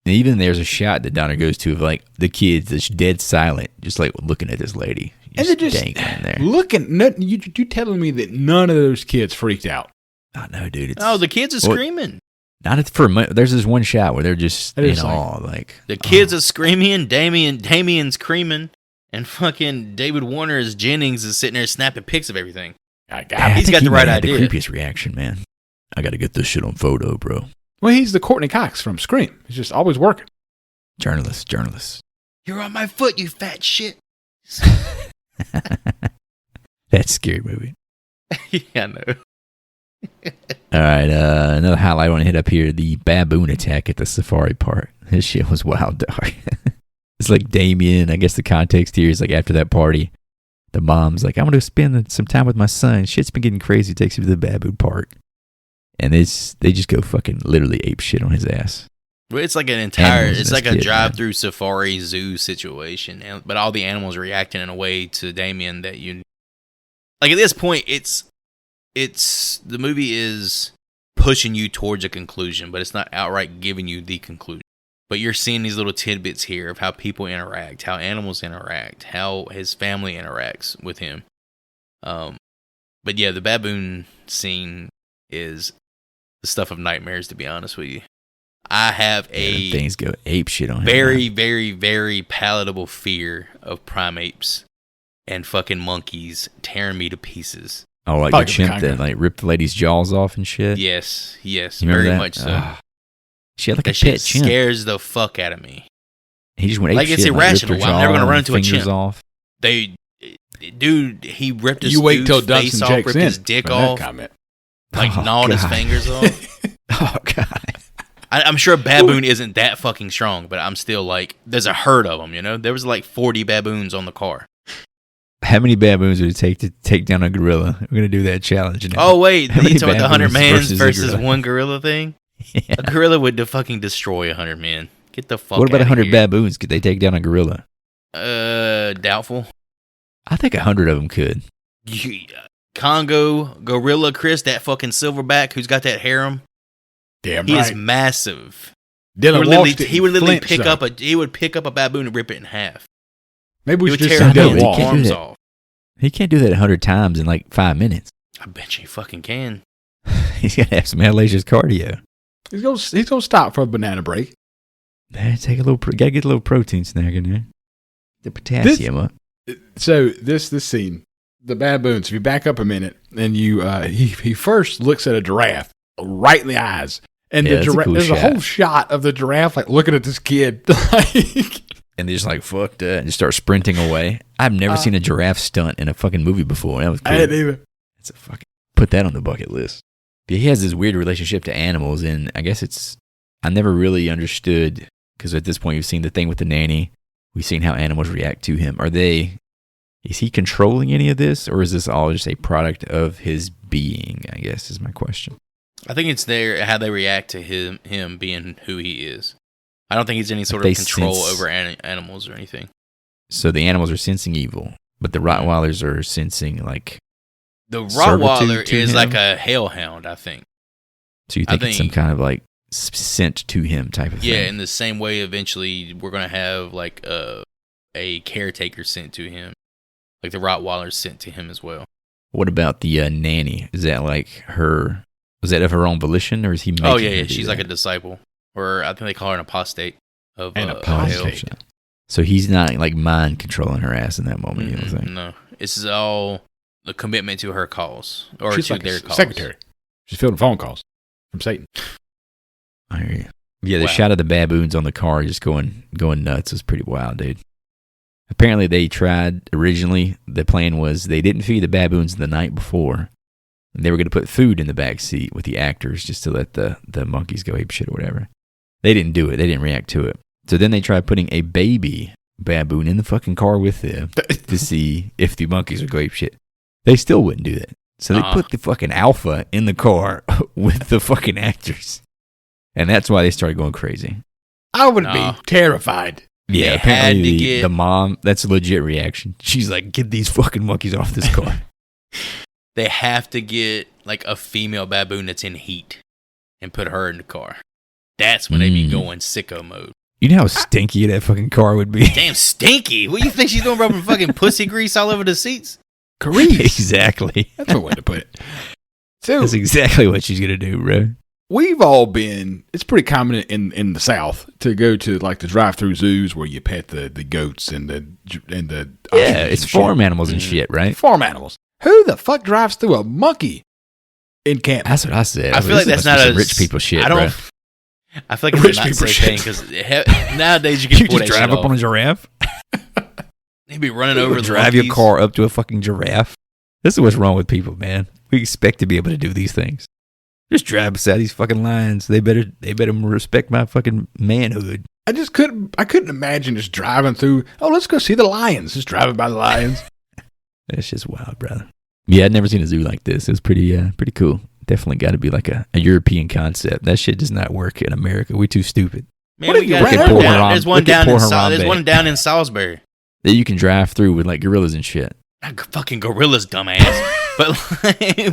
S2: And even there's a shot that Donner goes to of, like, the kids that's dead silent, just, like, looking at this lady.
S3: And they're just
S2: dangling there.
S3: looking. You telling me that none of those kids freaked out?
S2: I know, dude.
S1: The kids are screaming.
S2: Not for a moment. There's this one shot where they're just in awe. Like,
S1: the kids are screaming, Damien's screaming, and fucking David Warner as Jennings is sitting there snapping pics of everything. He's got the right idea.
S2: The creepiest reaction, man. I got to get this shit on photo, bro.
S3: Well, he's the Courtney Cox from Scream. He's just always working.
S2: Journalist.
S1: You're on my foot, you fat shit.
S2: That's a scary movie.
S1: Yeah, I know.
S2: All right, another highlight I want to hit up here, the baboon attack at the safari park. This shit was wild, dog. It's like Damien, I guess the context here is like after that party, the mom's like, I'm going to spend some time with my son. Shit's been getting crazy. Takes him to the baboon park. And they just go fucking literally ape shit on his ass.
S1: Well, it's like a drive-through safari zoo situation, but all the animals are reacting in a way to Damien that you... Like, at this point, it's the movie is pushing you towards a conclusion, but it's not outright giving you the conclusion. But you're seeing these little tidbits here of how people interact, how animals interact, how his family interacts with him. But yeah, the baboon scene is the stuff of nightmares, to be honest with you. I have
S2: things go ape shit on him.
S1: Very, very, very palatable fear of primates and fucking monkeys tearing me to pieces.
S2: Oh, like the chimp that like ripped the lady's jaws off and shit?
S1: Yes,
S2: very
S1: much so.
S2: She had like
S1: that
S2: a
S1: shit
S2: pet chimp.
S1: Scares the fuck out of me.
S2: He just went ape
S1: like
S2: shit.
S1: It's irrational.
S2: Like,
S1: I'm never going to run into a chimp.
S2: Off.
S1: He ripped his
S3: you wait till
S1: face off, ripped his dick off, gnawed his fingers off.
S2: Oh, God.
S1: I'm sure a baboon isn't that fucking strong, but I'm still like, there's a herd of them, you know? There was like 40 baboons on the car.
S2: How many baboons would it take to take down a gorilla? We're going to do that challenge now.
S1: Oh, wait. You talking about the 100 man versus one gorilla thing?
S2: Yeah.
S1: A gorilla would fucking destroy 100 men. Get the fuck out of here.
S2: What about 100 baboons? Could they take down a gorilla?
S1: Doubtful.
S2: I think 100 of them could.
S1: Congo, gorilla Chris, that fucking silverback who's got that harem.
S3: Damn
S1: he
S3: right.
S1: is massive.
S3: He would literally
S1: pick up a baboon and rip it in half.
S3: Maybe we should just
S1: tear
S3: send
S1: his arms off.
S2: He can't do that 100 times in like 5 minutes.
S1: I bet you he fucking can.
S2: He's got to have some hellacious cardio.
S3: He's gonna stop for a banana break.
S2: Gotta get a little protein snack in there. The potassium up.
S3: So this scene, the baboons. If you back up a minute, and he first looks at a giraffe right in the eyes, and the giraffe. There's a whole shot of the giraffe like looking at this kid,
S2: and they just like fuck that, and just start sprinting away. I've never seen a giraffe stunt in a fucking movie before. That was cool.
S3: I didn't either.
S2: It's a fucking put that on the bucket list. But he has this weird relationship to animals, and I guess I never really understood, because at this point you've seen the thing with the nanny. We've seen how animals react to him. Is he controlling any of this, or is this all just a product of his being, I guess, is my question.
S1: I think it's how they react to him being who he is. I don't think he's any sort of control over animals or anything.
S2: So the animals are sensing evil, but the Rottweilers are sensing like...
S1: The Rottweiler is like a hellhound, I think.
S2: So you think it's some kind of like sent to him type of thing?
S1: Yeah, in the same way, eventually we're gonna have like a caretaker sent to him, like the Rottweiler sent to him as well.
S2: What about the nanny? Is that like her? Was that of her own volition, or is he?
S1: Oh yeah, she's like a disciple, or I think they call her an apostate of
S3: an apostate.
S2: So he's not like mind controlling her ass in that moment. You know what I'm saying?
S1: No, this is all the commitment to her cause or
S3: she's
S1: to
S3: like
S1: their cause.
S3: Secretary. She's fielding phone calls from Satan.
S2: I hear you. Yeah, the shot of the baboons on the car just going nuts was pretty wild, dude. Apparently, they tried originally. The plan was they didn't feed the baboons the night before. They were going to put food in the back seat with the actors just to let the monkeys go ape shit or whatever. They didn't do it. They didn't react to it. So then they tried putting a baby baboon in the fucking car with them to see if the monkeys would go ape shit. They still wouldn't do that. So they put the fucking alpha in the car with the fucking actors. And that's why they started going crazy.
S3: I would be terrified.
S2: Yeah, apparently the mom, that's a legit reaction. She's like, get these fucking monkeys off this car.
S1: They have to get like a female baboon that's in heat and put her in the car. That's when they be going sicko mode.
S2: You know how stinky that fucking car would be?
S1: Damn stinky. What do you think she's doing, rubbing fucking pussy grease all over the seats?
S2: Grease. Exactly.
S3: That's a way to put it. So
S2: that's exactly what she's going to do, bro.
S3: We've all been, it's pretty common in the South to go to like the drive-through zoos where you pet the goats and the
S2: yeah, it's farm animals and shit, right?
S3: Farm animals. Who the fuck drives through a monkey in camp?
S2: That's what I said.
S1: I feel like that's not a
S2: rich people shit,
S1: I don't.
S2: Bro.
S1: I feel like it's not the same thing because nowadays you can pull that
S2: drive
S1: shit
S2: up on a giraffe.
S1: He'd be running over the
S2: drive
S1: monkeys.
S2: your car up to a fucking giraffe. This is what's wrong with people, man. We expect to be able to do these things. Just drive beside these fucking lions. They better respect my fucking manhood.
S3: I couldn't imagine just driving through. Oh, let's go see the lions. Just driving by the lions.
S2: That's just wild, brother. Yeah, I'd never seen a zoo like this. It was pretty cool. Definitely got to be like a European concept. That shit does not work in America. We're too stupid.
S1: Man, we got there's one down in Salisbury
S2: that you can drive through with like gorillas and shit.
S1: Fucking gorillas, dumbass.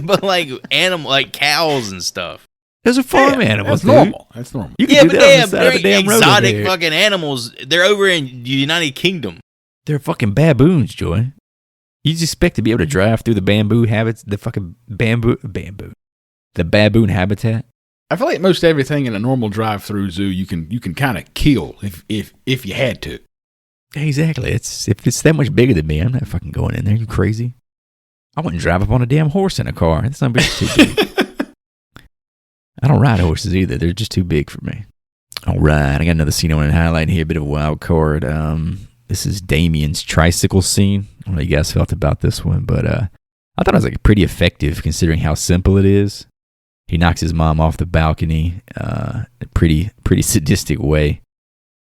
S1: but like animal, like cows and stuff.
S2: Those are farm animals.
S3: That's normal. That's normal.
S2: You can do that on the side of the damn road
S1: exotic fucking animals. They're over in the United Kingdom.
S2: They're fucking baboons, Joy. You just expect to be able to drive through the bamboo habits, the fucking the baboon habitat.
S3: I feel like most everything in a normal drive-through zoo you can kind of kill if you had to.
S2: Exactly. If it's that much bigger than me, I'm not fucking going in there. You crazy? I wouldn't drive up on a damn horse in a car. That's not too big. I don't ride horses either. They're just too big for me. All right, I got another scene I want to highlight here. A bit of a wild card. This is Damien's tricycle scene. I don't know how you guys felt about this one, but I thought it was like pretty effective considering how simple it is. He knocks his mom off the balcony, a pretty sadistic way.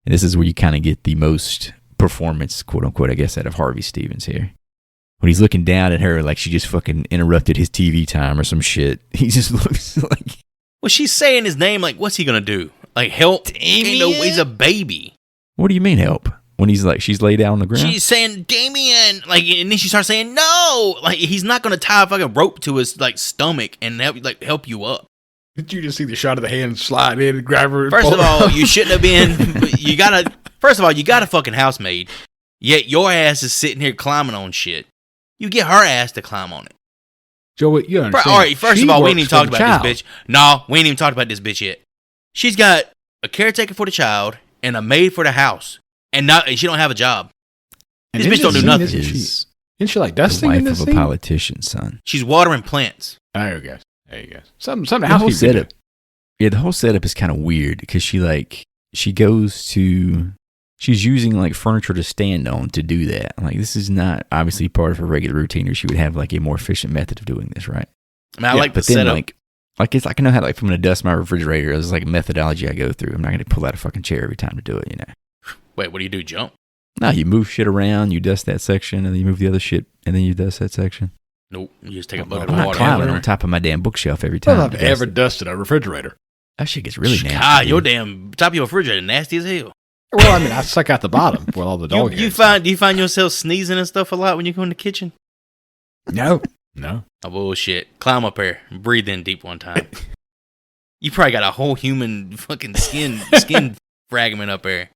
S2: And this is where you kind of get the most performance, quote unquote, I guess, out of Harvey Stevens here. When he's looking down at her like she just fucking interrupted his TV time or some shit, he just looks like.
S1: Well, she's saying his name like, what's he gonna do? Like help?
S2: Damien?
S1: He's a baby.
S2: What do you mean help? When he's like, she's laid down on the ground?
S1: She's saying, Damien, like, and then she starts saying, no! Like, he's not gonna tie a fucking rope to his, like, stomach and help you up.
S3: Did you just see the shot of the hand slide in and grab her?
S1: First of all, you shouldn't have been, you got a fucking housemaid, yet your ass is sitting here climbing on shit. You get her ass to climb on it.
S3: Joey, you understand.
S1: All right, first of all, we ain't even talked about this bitch. No, we ain't even talked about this bitch yet. She's got a caretaker for the child and a maid for the house. And she don't have a job.
S3: And
S1: this bitch don't do nothing.
S3: Isn't she like dusting in this
S2: wife of a politician, son.
S1: She's watering plants.
S3: There you go. Something
S2: the whole setup. Yeah, the whole setup is kind of weird because she's using like furniture to stand on to do that. Like this is not obviously part of her regular routine, or she would have like a more efficient method of doing this, right?
S1: I mean, I like the setup.
S2: Like it's like I know how like if I'm gonna dust my refrigerator, there's like a methodology I go through. I'm not gonna pull out a fucking chair every time to do it, you know.
S1: Wait, what do you do? Jump?
S2: No, you move shit around, you dust that section, and then you move the other shit, and then you dust that section.
S1: Nope, you just take a bucket
S2: I'm
S1: of
S2: not
S1: water.
S2: climbing on top of my damn bookshelf every time.
S3: I've ever dusted a refrigerator.
S2: That shit gets really nasty.
S1: God, your damn top of your refrigerator nasty as hell.
S3: Well, I mean, I suck out the bottom with all the dog
S1: Do you find yourself sneezing and stuff a lot when you go in the kitchen?
S3: No.
S1: Oh, bullshit. Climb up here and breathe in deep one time. You probably got a whole human fucking skin fragment up there.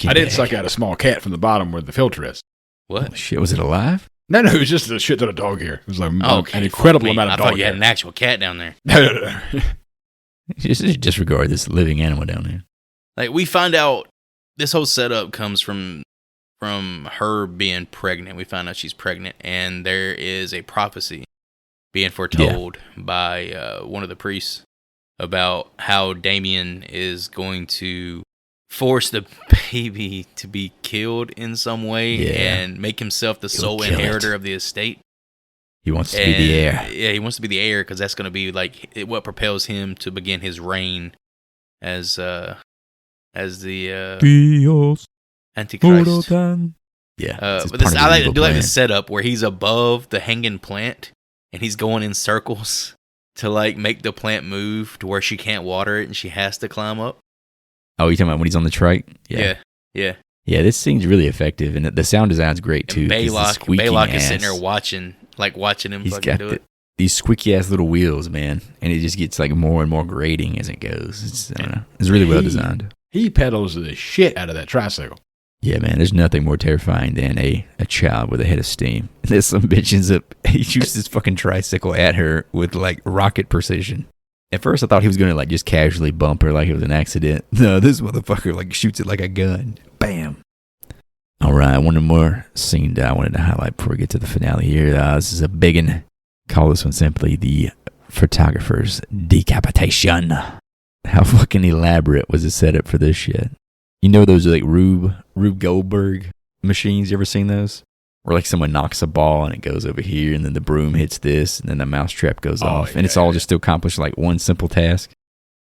S3: I did suck out a small cat from the bottom where the filter is.
S1: What?
S2: Oh, shit, was it alive?
S3: No, it was just a shit ton of dog hair. It was like
S1: Okay,
S3: an incredible amount of
S1: I
S3: dog
S1: thought you
S3: hair.
S1: had an actual cat down there.
S3: No.
S2: Just disregard this living animal down there.
S1: Like, we find out this whole setup comes from her being pregnant. We find out she's pregnant, and there is a prophecy being foretold by one of the priests about how Damien is going to force the baby to be killed in some way and make himself the sole inheritor of the estate.
S2: He wants to be the heir.
S1: Yeah, he wants to be the heir because that's going to be like what propels him to begin his reign as the Antichrist.
S2: Yeah,
S1: but I like to do like the setup where he's above the hanging plant and he's going in circles to like make the plant move to where she can't water it and she has to climb up.
S2: Oh, you talking about when he's on the trike?
S1: Yeah.
S2: Yeah, this scene's really effective, and the sound design's great too.
S1: Baylock is sitting there watching him.
S2: He's
S1: fucking
S2: got
S1: do it.
S2: These squeaky ass little wheels, man, and it just gets like more and more grating as it goes. I don't know. It's really well designed.
S3: He pedals the shit out of that tricycle.
S2: Yeah, man, there's nothing more terrifying than a child with a head of steam. And this some bitch ends up, he shoots this fucking tricycle at her with like rocket precision. At first I thought he was going to like just casually bump her like it was an accident. No, this motherfucker like shoots it like a gun. Bam. All right, one more scene that I wanted to highlight before we get to the finale here. This is a big one. Call this one simply the photographer's decapitation. How fucking elaborate was the setup for this shit? You know those like Rube Goldberg machines? You ever seen those? Where like someone knocks a ball and it goes over here, and then the broom hits this, and then the mousetrap goes off, and it's all just to accomplish like one simple task.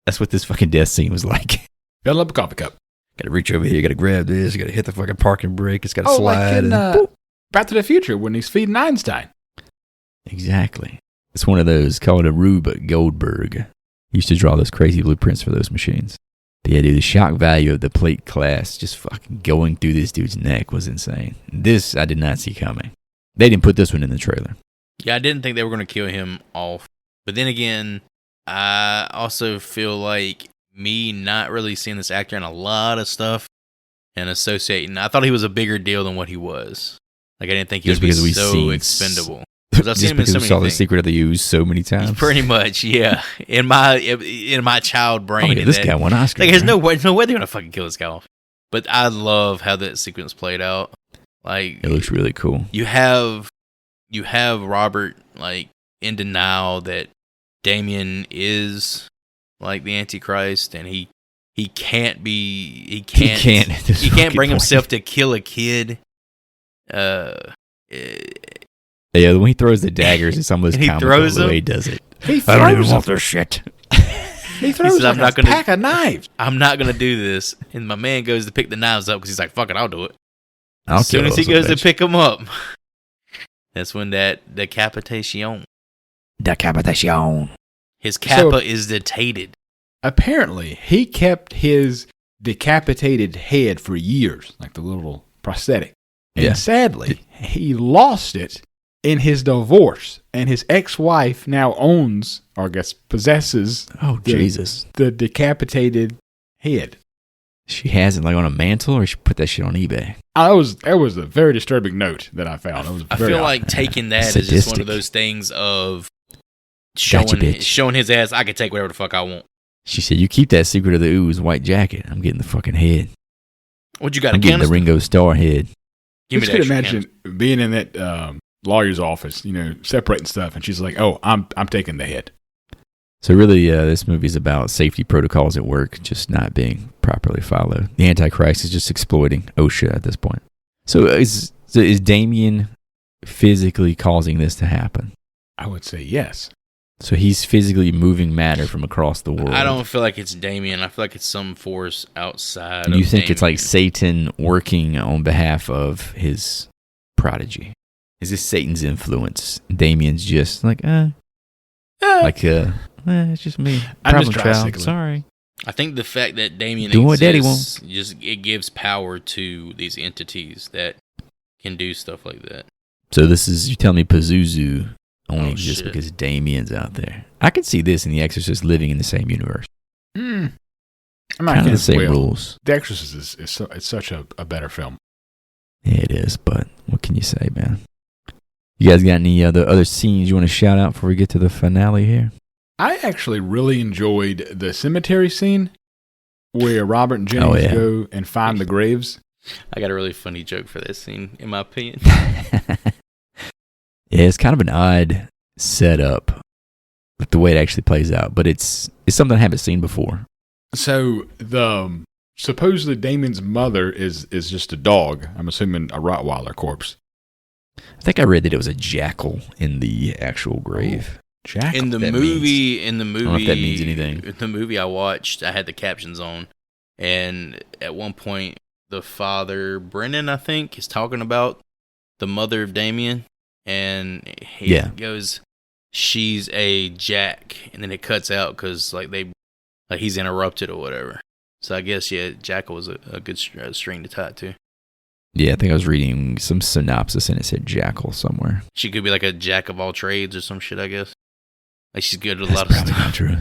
S2: That's what this fucking death scene was like.
S3: Fill up a coffee cup.
S2: Got to reach over here, got to grab this, got to hit the fucking parking brake, it's got to slide.
S3: Like in Back to the Future when he's feeding Einstein.
S2: Exactly. It's one of those called a Rube Goldberg. He used to draw those crazy blueprints for those machines. But yeah, dude, the shock value of the plate glass just fucking going through this dude's neck was insane. This I did not see coming. They didn't put this one in the trailer.
S1: Yeah, I didn't think they were going to kill him off. But then again, I also feel like me not really seeing this actor in a lot of stuff and associating. I thought he was a bigger deal than what he was. Like, I didn't think he was so expendable. Because I've seen him in so many
S2: saw
S1: things.
S2: The Secret of the Ooze so many times.
S1: Pretty much, yeah. In my child brain.
S2: Oh, yeah, this guy won Oscar.
S1: Like, there's no way they're gonna fucking kill this guy off. But I love how that sequence played out. Like,
S2: it looks really cool.
S1: You have Robert like in denial that Damien is like the Antichrist, and he can't bring himself to kill a kid.
S2: Yeah, when he throws the daggers, it's almost comical the way he does it. I don't even want their shit.
S3: He throws like a pack of knives.
S1: I'm not going to do this. And my man goes to pick the knives up because he's like, fuck it, I'll do it.
S2: As
S1: soon as he goes to pick them up, that's when that decapitation. His kappa is detated.
S3: Apparently, he kept his decapitated head for years, like the little prosthetic. And sadly, he lost it in his divorce, and his ex-wife now owns, or I guess possesses, the decapitated head.
S2: She has it like on a mantle, or she put that shit on eBay.
S3: That was a very disturbing note that I found.
S1: I feel like taking that as just one of those things of showing his ass. I can take whatever the fuck I want.
S2: She said, "You keep that Secret of the Ooze white jacket. I'm getting the fucking head.
S1: What you got?
S2: I'm getting the Ringo Starr head."
S3: You could imagine being in that lawyer's office, separating stuff, and she's like, "Oh, I'm taking the head."
S2: So really, this movie is about safety protocols at work just not being properly followed. The Antichrist is just exploiting OSHA at this point. So is Damien physically causing this to happen?
S3: I would say yes.
S2: So he's physically moving matter from across the world.
S1: I don't feel like it's Damien. I feel like it's some force outside.
S2: You think it's like Satan working on behalf of his prodigy? Is this Satan's influence? Damien's just like, it's just me. Problem child. Sorry.
S1: I think the fact that Damien
S2: doing what Daddy
S1: exists, it gives power to these entities that can do stuff like that.
S2: So you telling me Pazuzu only exists because Damien's out there? I could see this in The Exorcist living in the same universe.
S3: I'm not
S2: Kind of the
S3: against
S2: same
S3: Will.
S2: rules.
S3: The Exorcist it's such a better film.
S2: Yeah, it is, but what can you say, man? You guys got any other scenes you want to shout out before we get to the finale here?
S3: I actually really enjoyed the cemetery scene where Robert and Jennings go and find the graves.
S1: I got a really funny joke for this scene, in my opinion.
S2: Yeah, it's kind of an odd setup with the way it actually plays out, but it's something I haven't seen before.
S3: So supposedly Damien's mother is just a dog. I'm assuming a Rottweiler corpse.
S2: I think I read that it was a jackal in the actual grave.
S3: Jackal.
S1: In the movie,
S2: I don't know if that means anything.
S1: In the movie I watched, I had the captions on, and at one point, the father, Brennan, I think, is talking about the mother of Damien, and he goes, "She's a jack," and then it cuts out because he's interrupted or whatever. So I guess jackal was a good string to tie to.
S2: Yeah, I think I was reading some synopsis and it said jackal somewhere.
S1: She could be like a jack of all trades or some shit, I guess. Like she's good at a
S2: That's
S1: lot of
S2: probably
S1: stuff.
S2: not true.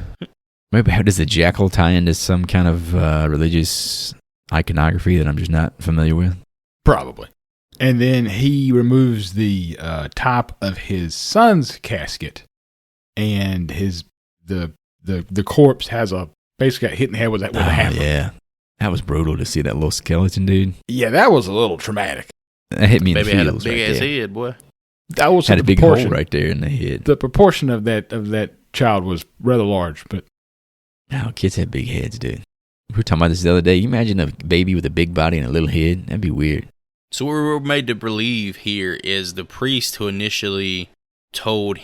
S2: Maybe how does the jackal tie into some kind of religious iconography that I'm just not familiar with?
S3: Probably. And then he removes the top of his son's casket, and the corpse has basically got hit in the head with a hammer.
S2: Yeah, that was brutal to see that little skeleton, dude.
S3: Yeah, that was a little traumatic.
S2: That hit me in the
S1: Baby had a
S2: feels
S1: big
S2: right
S1: ass
S2: there.
S1: head, boy.
S3: That was
S2: Had a
S3: the
S2: big hole
S3: proportion.
S2: right there in the head.
S3: The proportion of that child was rather large, but
S2: Oh, kids have big heads, dude. We were talking about this the other day. You imagine a baby with a big body and a little head? That'd be weird.
S1: So what we're made to believe here is the priest who initially told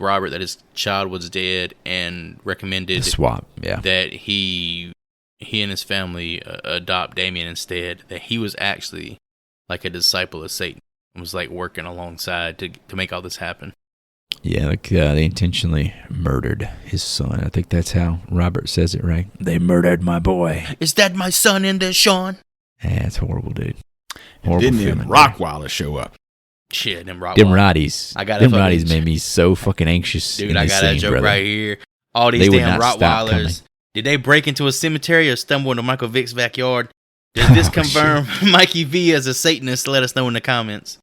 S1: Robert that his child was dead and recommended
S2: The swap, yeah.
S1: that he and his family adopt Damien instead, that he was actually like a disciple of Satan and was like working alongside to make all this happen.
S2: Yeah, like they intentionally murdered his son. I think that's how Robert says it, right? They murdered my boy.
S1: Is that my son in there, Sean?
S2: Yeah, it's horrible, dude.
S3: and
S2: Horrible
S3: didn't
S2: feeling,
S3: them
S2: dude.
S3: Rottweiler show up?
S1: Shit, them rock.
S2: Them Rotties.
S1: I got
S2: them Rotties made me so fucking anxious.
S1: Dude,
S2: in
S1: I
S2: this
S1: got
S2: scene,
S1: a joke
S2: brother.
S1: right here. All these
S2: They would
S1: damn
S2: not stop coming.
S1: Rottweilers. Did they break into a cemetery or stumble into Michael Vick's backyard? Does this
S2: Oh,
S1: confirm Mikey V as a Satanist? Let us know in the comments.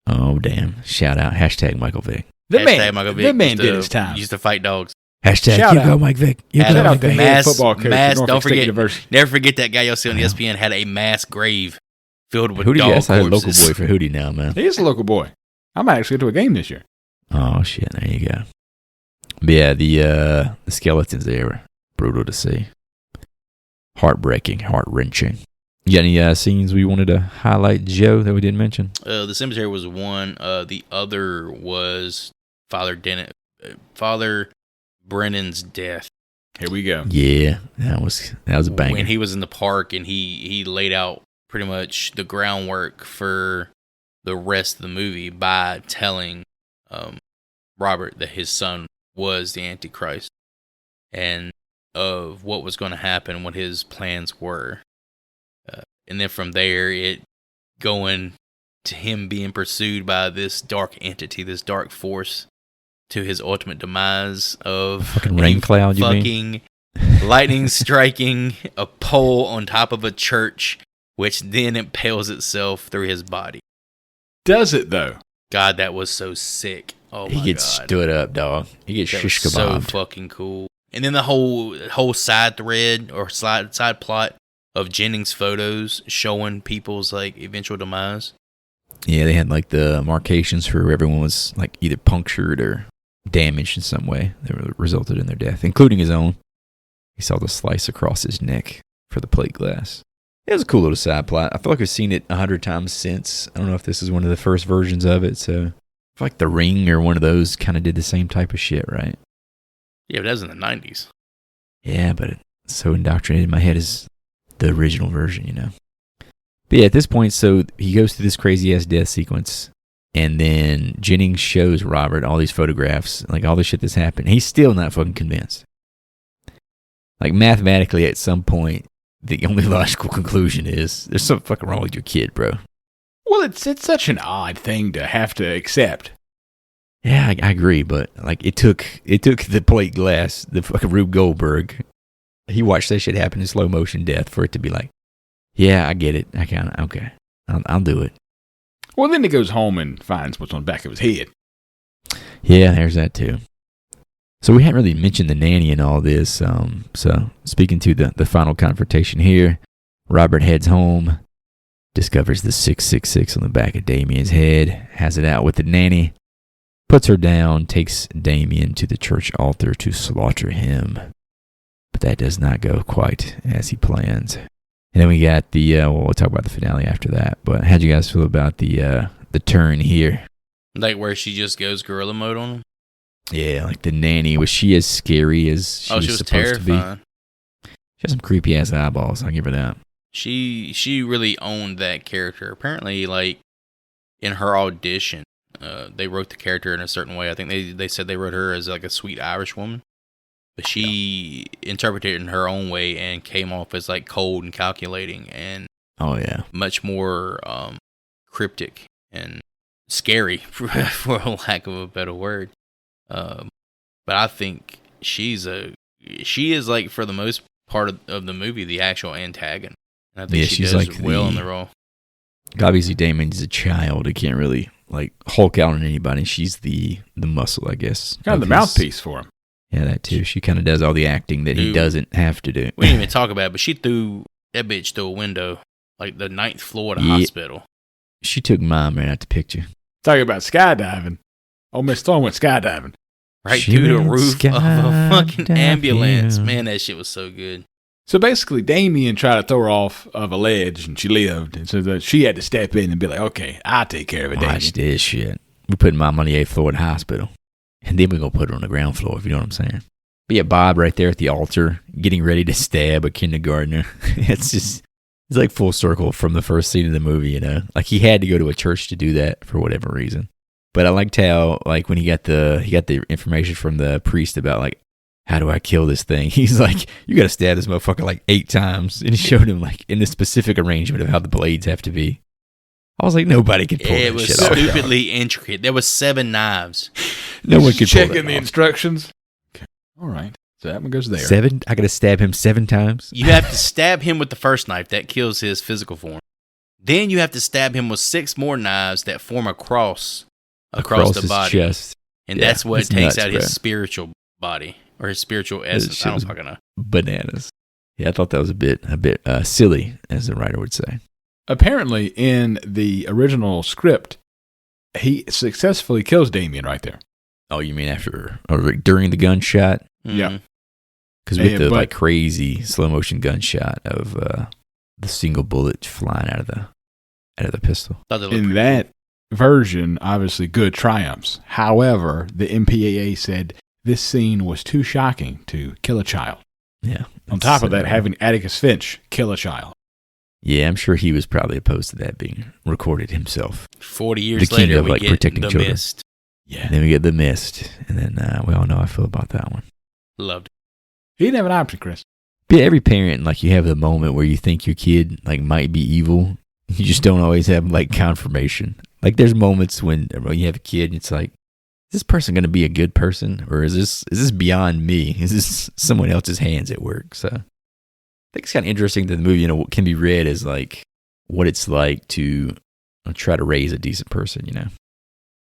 S2: Oh, damn. Shout out. Hashtag Michael Vick.
S1: Hashtag Michael Vick
S3: the man
S1: used
S3: did
S1: to-
S3: his time.
S1: Used to fight dogs.
S2: Hashtag
S3: Shout
S2: you
S3: out.
S2: go, Mike Vick. You
S1: Shout
S2: go,
S3: Shout
S2: Mike
S3: out the
S2: Vick.
S3: head football coach at
S1: mass,
S3: Norfolk
S1: don't
S3: State
S1: forget,
S3: University.
S1: never forget that guy you'll see on
S2: Yeah.
S1: ESPN had a mass grave filled with
S2: Hootie,
S1: dog
S2: that's our local
S1: corpses.
S2: boy for Hootie now, man.
S3: He is a local boy. I might actually go to a game this year.
S2: Oh, shit. There you go. But yeah, the skeletons there were brutal to see. Heartbreaking, heart-wrenching. You got any scenes we wanted to highlight, Joe, that we didn't mention?
S1: The cemetery was one. The other was Father Brennan's death.
S3: Here we go.
S2: Yeah, that was a banger.
S1: When he was in the park and he laid out pretty much the groundwork for the rest of the movie by telling Robert that his son was the Antichrist and of what was going to happen, what his plans were. And then from there, it going to him being pursued by this dark entity, this dark force, to his ultimate demise of
S2: Fucking rain cloud, you
S1: fucking lightning striking a pole on top of a church, which then impales itself through his body.
S3: Does it though?
S1: God, that was so sick. Oh my
S2: He gets
S1: God.
S2: stood up, dog. He gets
S1: That was
S2: shish
S1: so
S2: kebabbed.
S1: fucking cool. And then the whole side thread or side plot of Jennings' photos showing people's like eventual demise.
S2: Yeah, they had like the markations for where everyone was like either punctured or damaged in some way that resulted in their death, including his own. He saw the slice across his neck for the plate glass. It was a cool little side plot. I feel like we've seen it 100 times since. I don't know if this is one of the first versions of it, so I feel like The Ring or one of those kind of did the same type of shit, right?
S1: Yeah, but that was in the 90s.
S2: Yeah, but it's so indoctrinated in my head as the original version, you know. But yeah, at this point, so he goes through this crazy ass death sequence, and then Jennings shows Robert all these photographs, like all the shit that's happened. He's still not fucking convinced. Like mathematically, at some point, the only logical conclusion is there's something fucking wrong with your kid, bro.
S3: Well, it's such an odd thing to have to accept.
S2: Yeah, I agree, but like it took the plate glass, the fucking Rube Goldberg. He watched that shit happen in slow motion death for it to be like, yeah, I get it. I kind of okay. I'll do it.
S3: Well, then he goes home and finds what's on the back of his head.
S2: Yeah, there's that too. So we hadn't really mentioned the nanny in all this. So speaking to the final confrontation here, Robert heads home, discovers the 666 on the back of Damien's head, has it out with the nanny, puts her down, takes Damien to the church altar to slaughter him. But that does not go quite as he plans. And then we got we'll talk about the finale after that. But how'd you guys feel about the turn here?
S1: Like where she just goes gorilla mode on him?
S2: Yeah, like the nanny. Was she as scary as she was supposed
S1: terrifying.
S2: to be? She has some creepy ass eyeballs. I'll give her that.
S1: She really owned that character. Apparently, like in her audition, they wrote the character in a certain way. I think they said they wrote her as like a sweet Irish woman, but she interpreted it in her own way and came off as like cold and calculating and much more cryptic and scary, for lack of a better word. But I think she is like for the most part of the movie the actual antagonist. And I think she does like well in the role.
S2: Obviously, Damien's a child. He can't really like Hulk out on anybody. She's the muscle, I guess.
S3: Kind of the mouthpiece for him.
S2: Yeah, that too. She kind of does all the acting that he doesn't have to do.
S1: We didn't even talk about it, but she threw that bitch through a window, like the 9th floor of the hospital.
S2: She took mine right out the picture.
S3: Talking about skydiving. Oh, Miss Thorn went skydiving.
S1: Right through the roof of a fucking ambulance. Man, that shit was so good.
S3: So basically, Damien tried to throw her off of a ledge, and she lived. And so that she had to step in and be like, okay, I'll take care of it, Damien.
S2: Watch this shit. We're putting Mom on the 8th floor of the hospital. And then we're going to put her on the ground floor, if you know what I'm saying. But yeah, Bob right there at the altar, getting ready to stab a kindergartner. It's like full circle from the first scene of the movie, you know? Like he had to go to a church to do that for whatever reason. But I liked how, like, when he got the information from the priest about, like, how do I kill this thing? He's like, you got to stab this motherfucker like 8 times. And he showed him, like, in the specific arrangement of how the blades have to be. I was like, nobody could pull that shit off.
S1: It was stupidly intricate. There was 7 knives.
S2: No one could pull that
S3: checking the instructions. Okay. All right. So that one goes there.
S2: 7? I got to stab him 7 times?
S1: You have to stab him with the first knife. That kills his physical form. Then you have to stab him with 6 more knives that form a cross across the body.
S2: Chest.
S1: And that's what takes out his spiritual body. Or his spiritual essence. I don't fucking know.
S2: Bananas. Yeah, I thought that was a bit silly, as the writer would say.
S3: Apparently, in the original script, he successfully kills Damien right there.
S2: Oh, you mean during the gunshot?
S1: Mm-hmm.
S3: Yeah.
S2: Because with the like crazy slow motion gunshot of the single bullet flying out of the pistol.
S3: In that version, obviously, good triumphs. However, the MPAA said this scene was too shocking to kill a child.
S2: Yeah.
S3: On top of that, having Atticus Finch kill a child.
S2: Yeah, I'm sure he was probably opposed to that being recorded himself.
S1: 40 years later, we get
S2: protecting
S1: The
S2: children.
S1: Mist.
S2: Yeah, and then we get The Mist, and then we all know how I feel about that one.
S1: Loved it.
S3: He didn't have an option, Chris.
S2: But yeah, every parent, like, you have the moment where you think your kid, like, might be evil. You just don't always have, like, confirmation. Like, there's moments when you have a kid, and it's like, is this person going to be a good person, or is this beyond me? Is this someone else's hands at work? So I think it's kind of interesting that the movie, can be read as like what it's like to try to raise a decent person.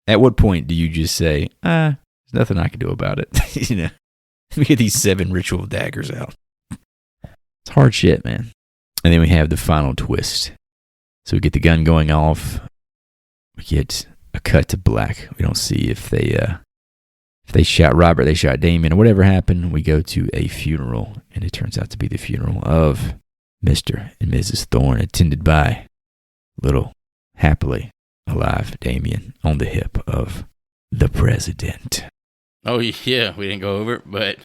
S2: At what point do you just say, there's nothing I can do about it? Let me get these 7 ritual daggers out. It's hard shit, man. And then we have the final twist. So we get the gun going off. We get a cut to black. We don't see if they shot Robert, they shot Damien, or whatever happened. We go to a funeral, and it turns out to be the funeral of Mr. and Mrs. Thorn, attended by little, happily alive Damien on the hip of the president.
S1: Oh, yeah, we didn't go over it, but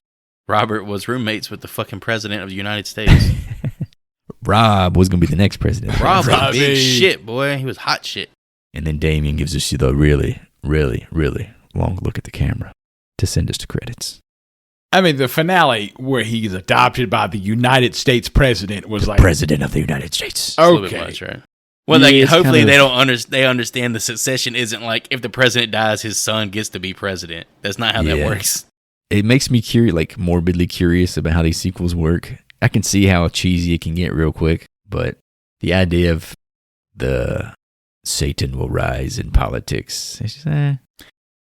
S1: Robert was roommates with the fucking president of the United States.
S2: Rob was going to be the next president.
S1: Rob was big shit, boy. He was hot shit.
S2: And then Damien gives us the really, really, really long look at the camera to send us to credits.
S3: I mean, the finale where he's adopted by the United States president was
S2: the
S3: like...
S2: President of the United States.
S3: Okay.
S1: A little bit much, right? Well,
S2: Yeah,
S1: like
S2: it's
S1: hopefully
S2: kind of-
S1: they understand the succession isn't like if the president dies, his son gets to be president. That's not how that
S2: Yeah.
S1: works.
S2: It makes me curious, like morbidly curious about how these sequels work. I can see how cheesy it can get real quick, but the idea of the Satan will rise in politics, it's just,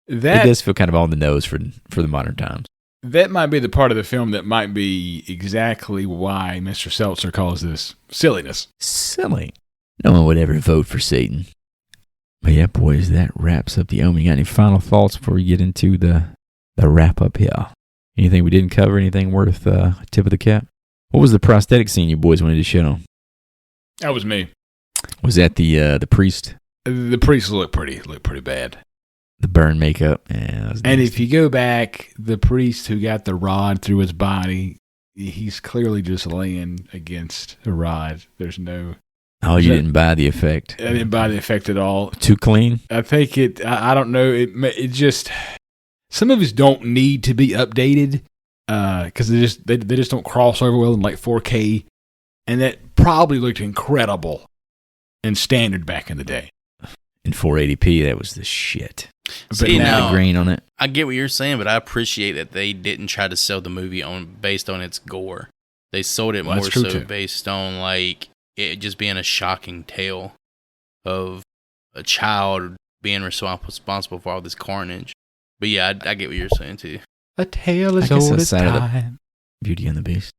S2: it does feel kind of on the nose for the modern times.
S3: That might be the part of the film that might be exactly why Mr. Seltzer calls this silliness.
S2: Silly. No one would ever vote for Satan. But yeah, boys, that wraps up the Omen. You got any final thoughts before we get into the wrap up here? Anything we didn't cover? Anything worth tip of the cap? What was the prosthetic scene you boys wanted to show?
S3: That was me.
S2: Was that the priest?
S3: The priest looked pretty bad.
S2: The burn makeup? Yeah, that was
S3: And
S2: nasty.
S3: if you go back, the priest who got the rod through his body, he's clearly just laying against a rod. There's no...
S2: Oh, you didn't buy the effect?
S3: I didn't buy the effect at all.
S2: Too clean?
S3: I think I don't know. It just... Some of these don't need to be updated because they just don't cross over well in like 4K. And that probably looked incredible in standard back in the day.
S2: In 480p, that was the shit.
S1: See,
S2: But
S1: now-
S2: the grain on it.
S1: I get what you're saying, but I appreciate that they didn't try to sell the movie based on its gore. They sold it
S3: Well,
S1: more
S3: that's true,
S1: so
S3: too.
S1: based on like it just being a shocking tale of a child being responsible for all this carnage. But yeah, I get what you're saying too.
S3: A tale
S2: I
S3: as
S2: guess
S3: old as
S2: outside of the-
S3: time.
S2: Beauty and the Beast.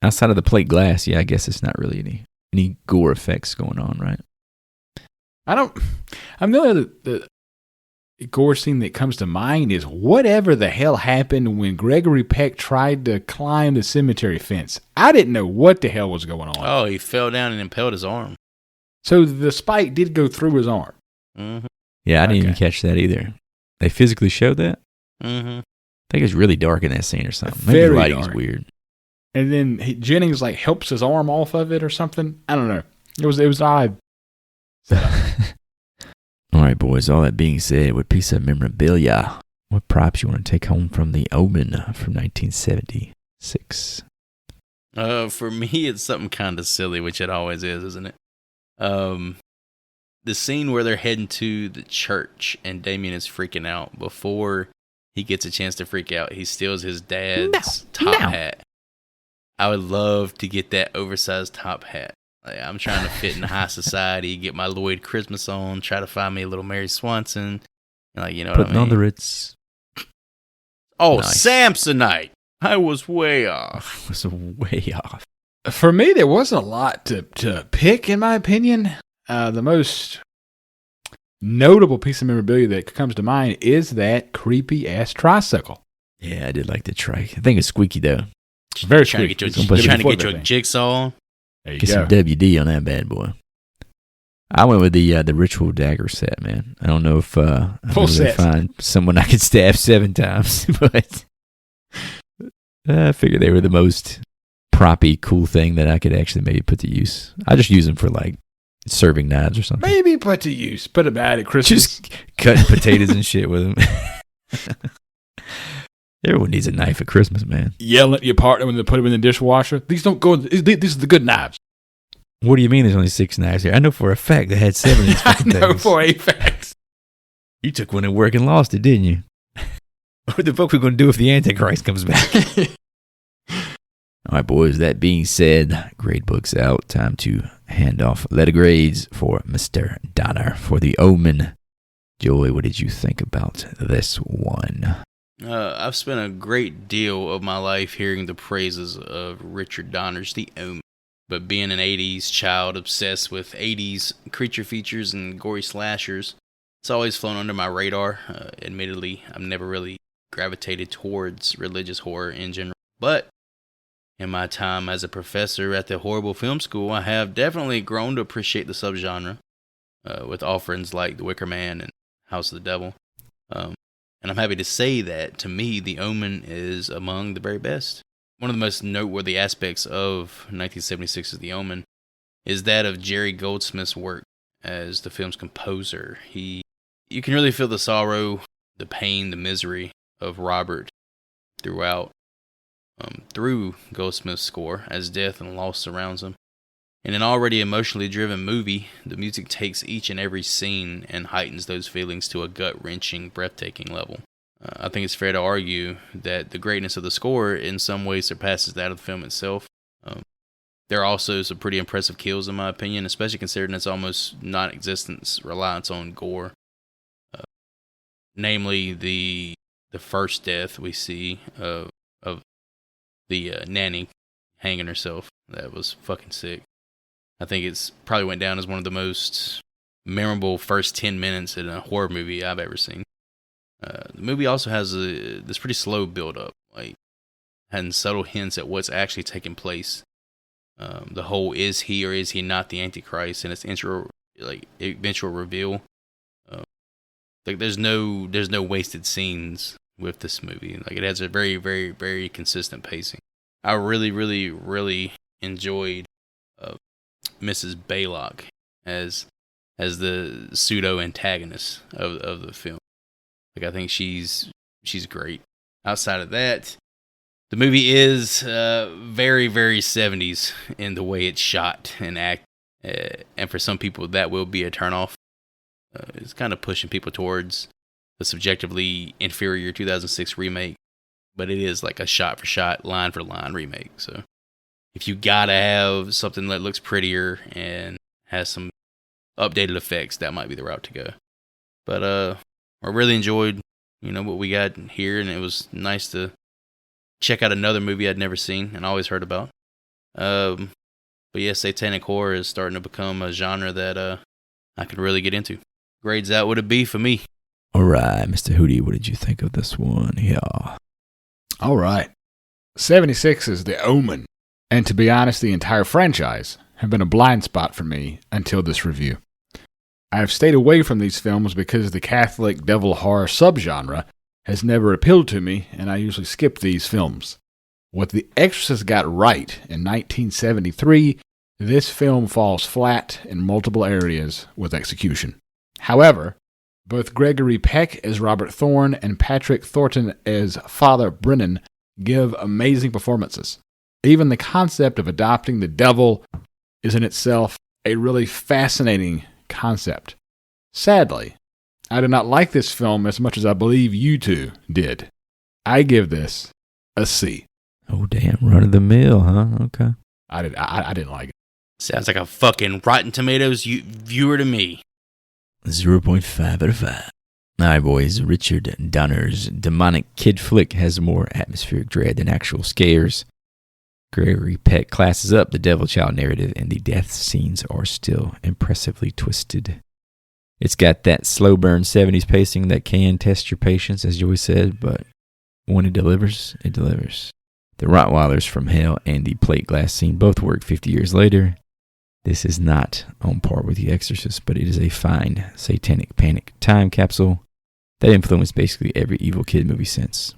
S2: Outside of the plate glass, yeah, I guess it's not really any gore effects going on, right?
S3: I'm the gore scene that comes to mind is whatever the hell happened when Gregory Peck tried to climb the cemetery fence. I didn't know what the hell was going on.
S1: Oh, he fell down and impaled his arm.
S3: So the spike did go through his arm.
S1: Mm-hmm.
S2: Yeah, I didn't even
S3: Okay.
S2: catch that either. They physically showed that?
S1: Mm-hmm.
S2: I think it's really dark in that scene or something. Maybe the
S3: Very
S2: lighting's
S3: dark.
S2: weird.
S3: And then Jennings like helps his arm off of it or something. I don't know. It was odd.
S2: All right, boys. All that being said, what piece of memorabilia, what props you want to take home from the Omen from 1976?
S1: For me, it's something kind of silly, which it always is, isn't it? The scene where they're heading to the church and Damien is freaking out. Before he gets a chance to freak out, he steals his dad's top hat. I would love to get that oversized top hat. Like, I'm trying to fit in high society, get my Lloyd Christmas on, try to find me a little Mary Swanson. Like, you know what
S2: Putting
S1: I
S2: on
S1: mean?
S2: the Ritz.
S1: Oh,
S2: Nice.
S1: Samsonite. I was way off.
S2: Was way off.
S3: For me, there wasn't a lot to pick, in my opinion. The most notable piece of memorabilia that comes to mind is that creepy-ass tricycle.
S2: Yeah, I did like the trike. I think it's squeaky, though.
S3: Very
S1: Trying to get you,
S2: Don't put
S1: trying to
S3: Before
S1: get you a
S3: that thing.
S1: jigsaw.
S3: There you
S2: Get
S3: go.
S2: some WD on that bad boy. I went with the ritual dagger set, man. I don't know if I'm
S3: Full
S2: able to
S3: set.
S2: find someone I could stab 7 times, but I figured they were the most proppy, cool thing that I could actually maybe put to use. I just use them for like serving knives or something.
S3: Maybe put to use. Put them out at Christmas.
S2: Just cutting potatoes and shit with them. Everyone needs a knife at Christmas, man.
S3: Yelling at your partner when they put them in the dishwasher. These don't go. These are the good knives.
S2: What do you mean there's only 6 knives here? I know for a fact they had 7 of these
S3: I
S2: fucking
S3: know
S2: things.
S3: for a fact.
S2: You took one at work and lost it, didn't you? What the fuck we going to do if the Antichrist comes back? All right, boys, that being said, grade book's out. Time to hand off letter grades for Mr. Donner for the Omen. Joey, what did you think about this one?
S1: I've spent a great deal of my life hearing the praises of Richard Donner's The Omen. But being an 80s child obsessed with 80s creature features and gory slashers, it's always flown under my radar. Admittedly, I've never really gravitated towards religious horror in general. But in my time as a professor at the horrible film school, I have definitely grown to appreciate the subgenre with offerings like The Wicker Man and House of the Devil. And I'm happy to say that, to me, The Omen is among the very best. One of the most noteworthy aspects of 1976's The Omen is that of Jerry Goldsmith's work as the film's composer. You can really feel the sorrow, the pain, the misery of Robert throughout, through Goldsmith's score as death and loss surrounds him. In an already emotionally driven movie, the music takes each and every scene and heightens those feelings to a gut-wrenching, breathtaking level. I think it's fair to argue that the greatness of the score in some ways surpasses that of the film itself. There are also some pretty impressive kills, in my opinion, especially considering its almost non-existent reliance on gore. Namely, the first death we see of the nanny hanging herself. That was fucking sick. I think it's probably went down as one of the most memorable first 10 minutes in a horror movie I've ever seen. The movie also has this pretty slow build-up, like having subtle hints at what's actually taking place. The whole is he or is he not the Antichrist, and its eventual reveal. Like there's no wasted scenes with this movie. Like it has a very, very, very consistent pacing. I really, really, really enjoyed Mrs. Baylock as the pseudo antagonist of the film. Like I think she's great. Outside of that, the movie is very, very 70s in the way it's shot and act, and for some people that will be a turnoff. It's kind of pushing people towards the subjectively inferior 2006 remake, but it is like a shot-for-shot, line-for-line remake. So if you gotta have something that looks prettier and has some updated effects, that might be the route to go. But I really enjoyed, what we got here, and it was nice to check out another movie I'd never seen and always heard about. But yeah, satanic horror is starting to become a genre that I could really get into. Grades out would it be for me?
S2: All right, Mr. Hootie, what did you think of this one here?
S3: All right. 76 is The Omen. And to be honest, the entire franchise have been a blind spot for me until this review. I have stayed away from these films because the Catholic devil horror subgenre has never appealed to me, and I usually skip these films. What The Exorcist got right in 1973, this film falls flat in multiple areas with execution. However, both Gregory Peck as Robert Thorn and Patrick Thornton as Father Brennan give amazing performances. Even the concept of adopting the devil is in itself a really fascinating concept. Sadly, I did not like this film as much as I believe you two did. I give this a C.
S2: Oh, damn. Run of the mill, huh? Okay.
S3: I didn't like it.
S1: Sounds like a fucking Rotten Tomatoes viewer to me.
S2: 0.5 out of 5. All right, boys. Richard Donner's demonic kid flick has more atmospheric dread than actual scares. Gregory Peck classes up the devil child narrative, and the death scenes are still impressively twisted. It's got that slow burn 70s pacing that can test your patience, as Joey said, but when it delivers, it delivers. The Rottweilers from Hell and the plate glass scene both work 50 years later. This is not on par with The Exorcist, but it is a fine satanic panic time capsule that influenced basically every evil kid movie since.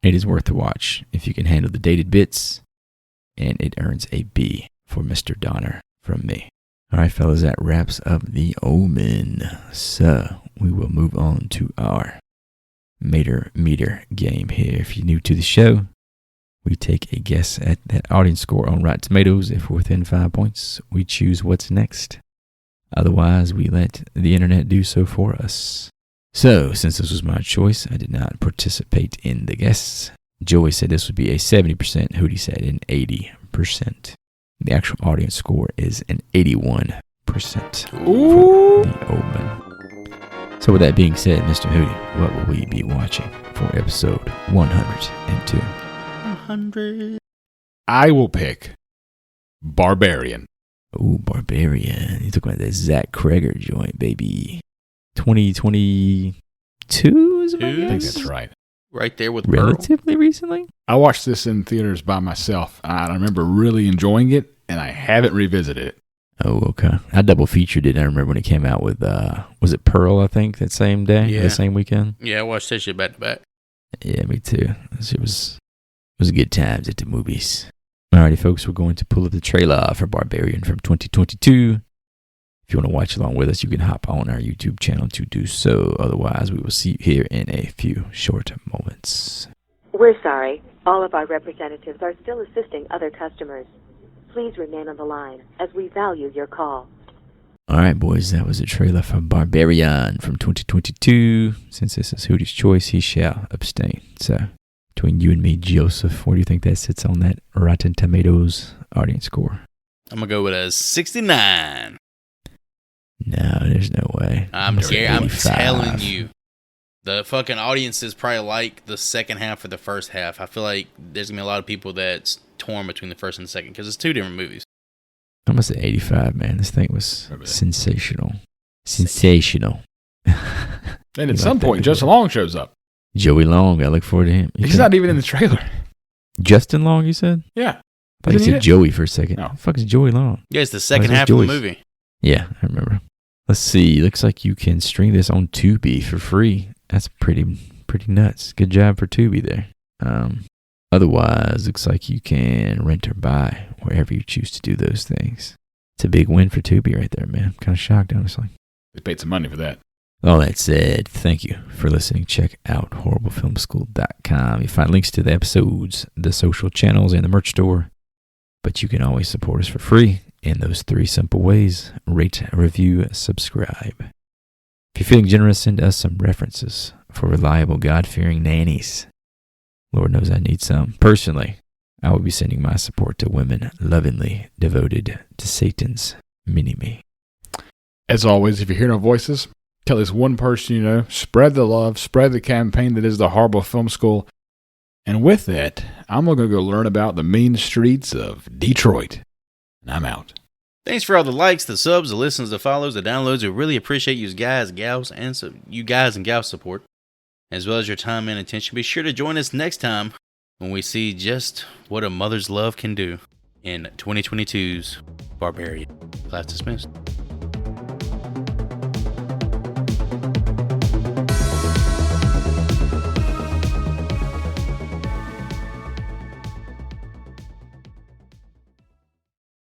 S2: It is worth the watch if you can handle the dated bits, and it earns a B for Mr. Donner from me. All right, fellas, that wraps up The Omen. So we will move on to our Mater Meter game here. If you're new to the show, we take a guess at that audience score on Rotten Tomatoes. If we're within 5 points, we choose what's next. Otherwise, we let the internet do so for us. So, since this was my choice, I did not participate in the guess. Joey said this would be a 70%. Hootie said an 80%. The actual audience score is an 81% for The Omen. So with that being said, Mr. Hootie, what will we be watching for episode 102?
S1: 100.
S3: I will pick Barbarian.
S2: Ooh, Barbarian. You're talking about that Zach Kreger joint, baby. 2022 is it?
S3: I think that's right.
S1: Right there with
S2: Relatively recently?
S3: I watched this in theaters by myself. I remember really enjoying it, and I haven't revisited it.
S2: Oh, okay. I double featured it. I remember when it came out with, was it Pearl, I think, that same day?
S1: Yeah.
S2: The same weekend?
S1: Yeah, I watched that shit back to back.
S2: Yeah, me too. It was good times at the movies. Alrighty, folks, we're going to pull up the trailer for Barbarian from 2022. If you want to watch along with us, you can hop on our YouTube channel to do so. Otherwise, we will see you here in a few short moments.
S5: We're sorry. All of our representatives are still assisting other customers. Please remain on the line as we value your call.
S2: All right, boys, that was a trailer for Barbarian from 2022. Since this is Hootie's choice, he shall abstain. So, between you and me, Joseph, where do you think that sits on that Rotten Tomatoes audience score?
S1: I'm going to go with a 69.
S2: No, there's no way.
S1: I'm telling you. The fucking audiences probably like the second half or the first half. I feel like there's going to be a lot of people that's torn between the first and the second because it's two different movies.
S2: I'm going to say 85, man. This thing was sensational. Sensational.
S3: And at some point, Justin Long shows up.
S2: Joey Long, I look forward to him.
S3: He's not even in the trailer.
S2: Justin Long, you said?
S3: Yeah.
S2: I thought you said Joey for a second.
S3: No.
S2: What the fuck is Joey Long?
S1: Yeah, it's the second half of the movie.
S2: Yeah, I remember. Let's see. Looks like you can stream this on Tubi for free. That's pretty nuts. Good job for Tubi there. Otherwise, looks like you can rent or buy wherever you choose to do those things. It's a big win for Tubi right there, man. I'm kind of shocked, honestly.
S3: They paid some money for that.
S2: All that said, thank you for listening. Check out horriblefilmschool.com. You find links to the episodes, the social channels, and the merch store. But you can always support us for free in those 3 simple ways. Rate, review, subscribe. If you're feeling generous, send us some references for reliable, God-fearing nannies. Lord knows I need some. Personally, I will be sending my support to women lovingly devoted to Satan's mini-me.
S3: As always, if you're hearing our voices, tell this one person you know, spread the love, spread the campaign that is the Horrible Film School. And with that, I'm going to go learn about the mean streets of Detroit. And I'm out.
S1: Thanks for all the likes, the subs, the listens, the follows, the downloads. We really appreciate you guys, gals, and you guys and gals support, as well as your time and attention. Be sure to join us next time when we see just what a mother's love can do in 2022's Barbarian. Class dismissed.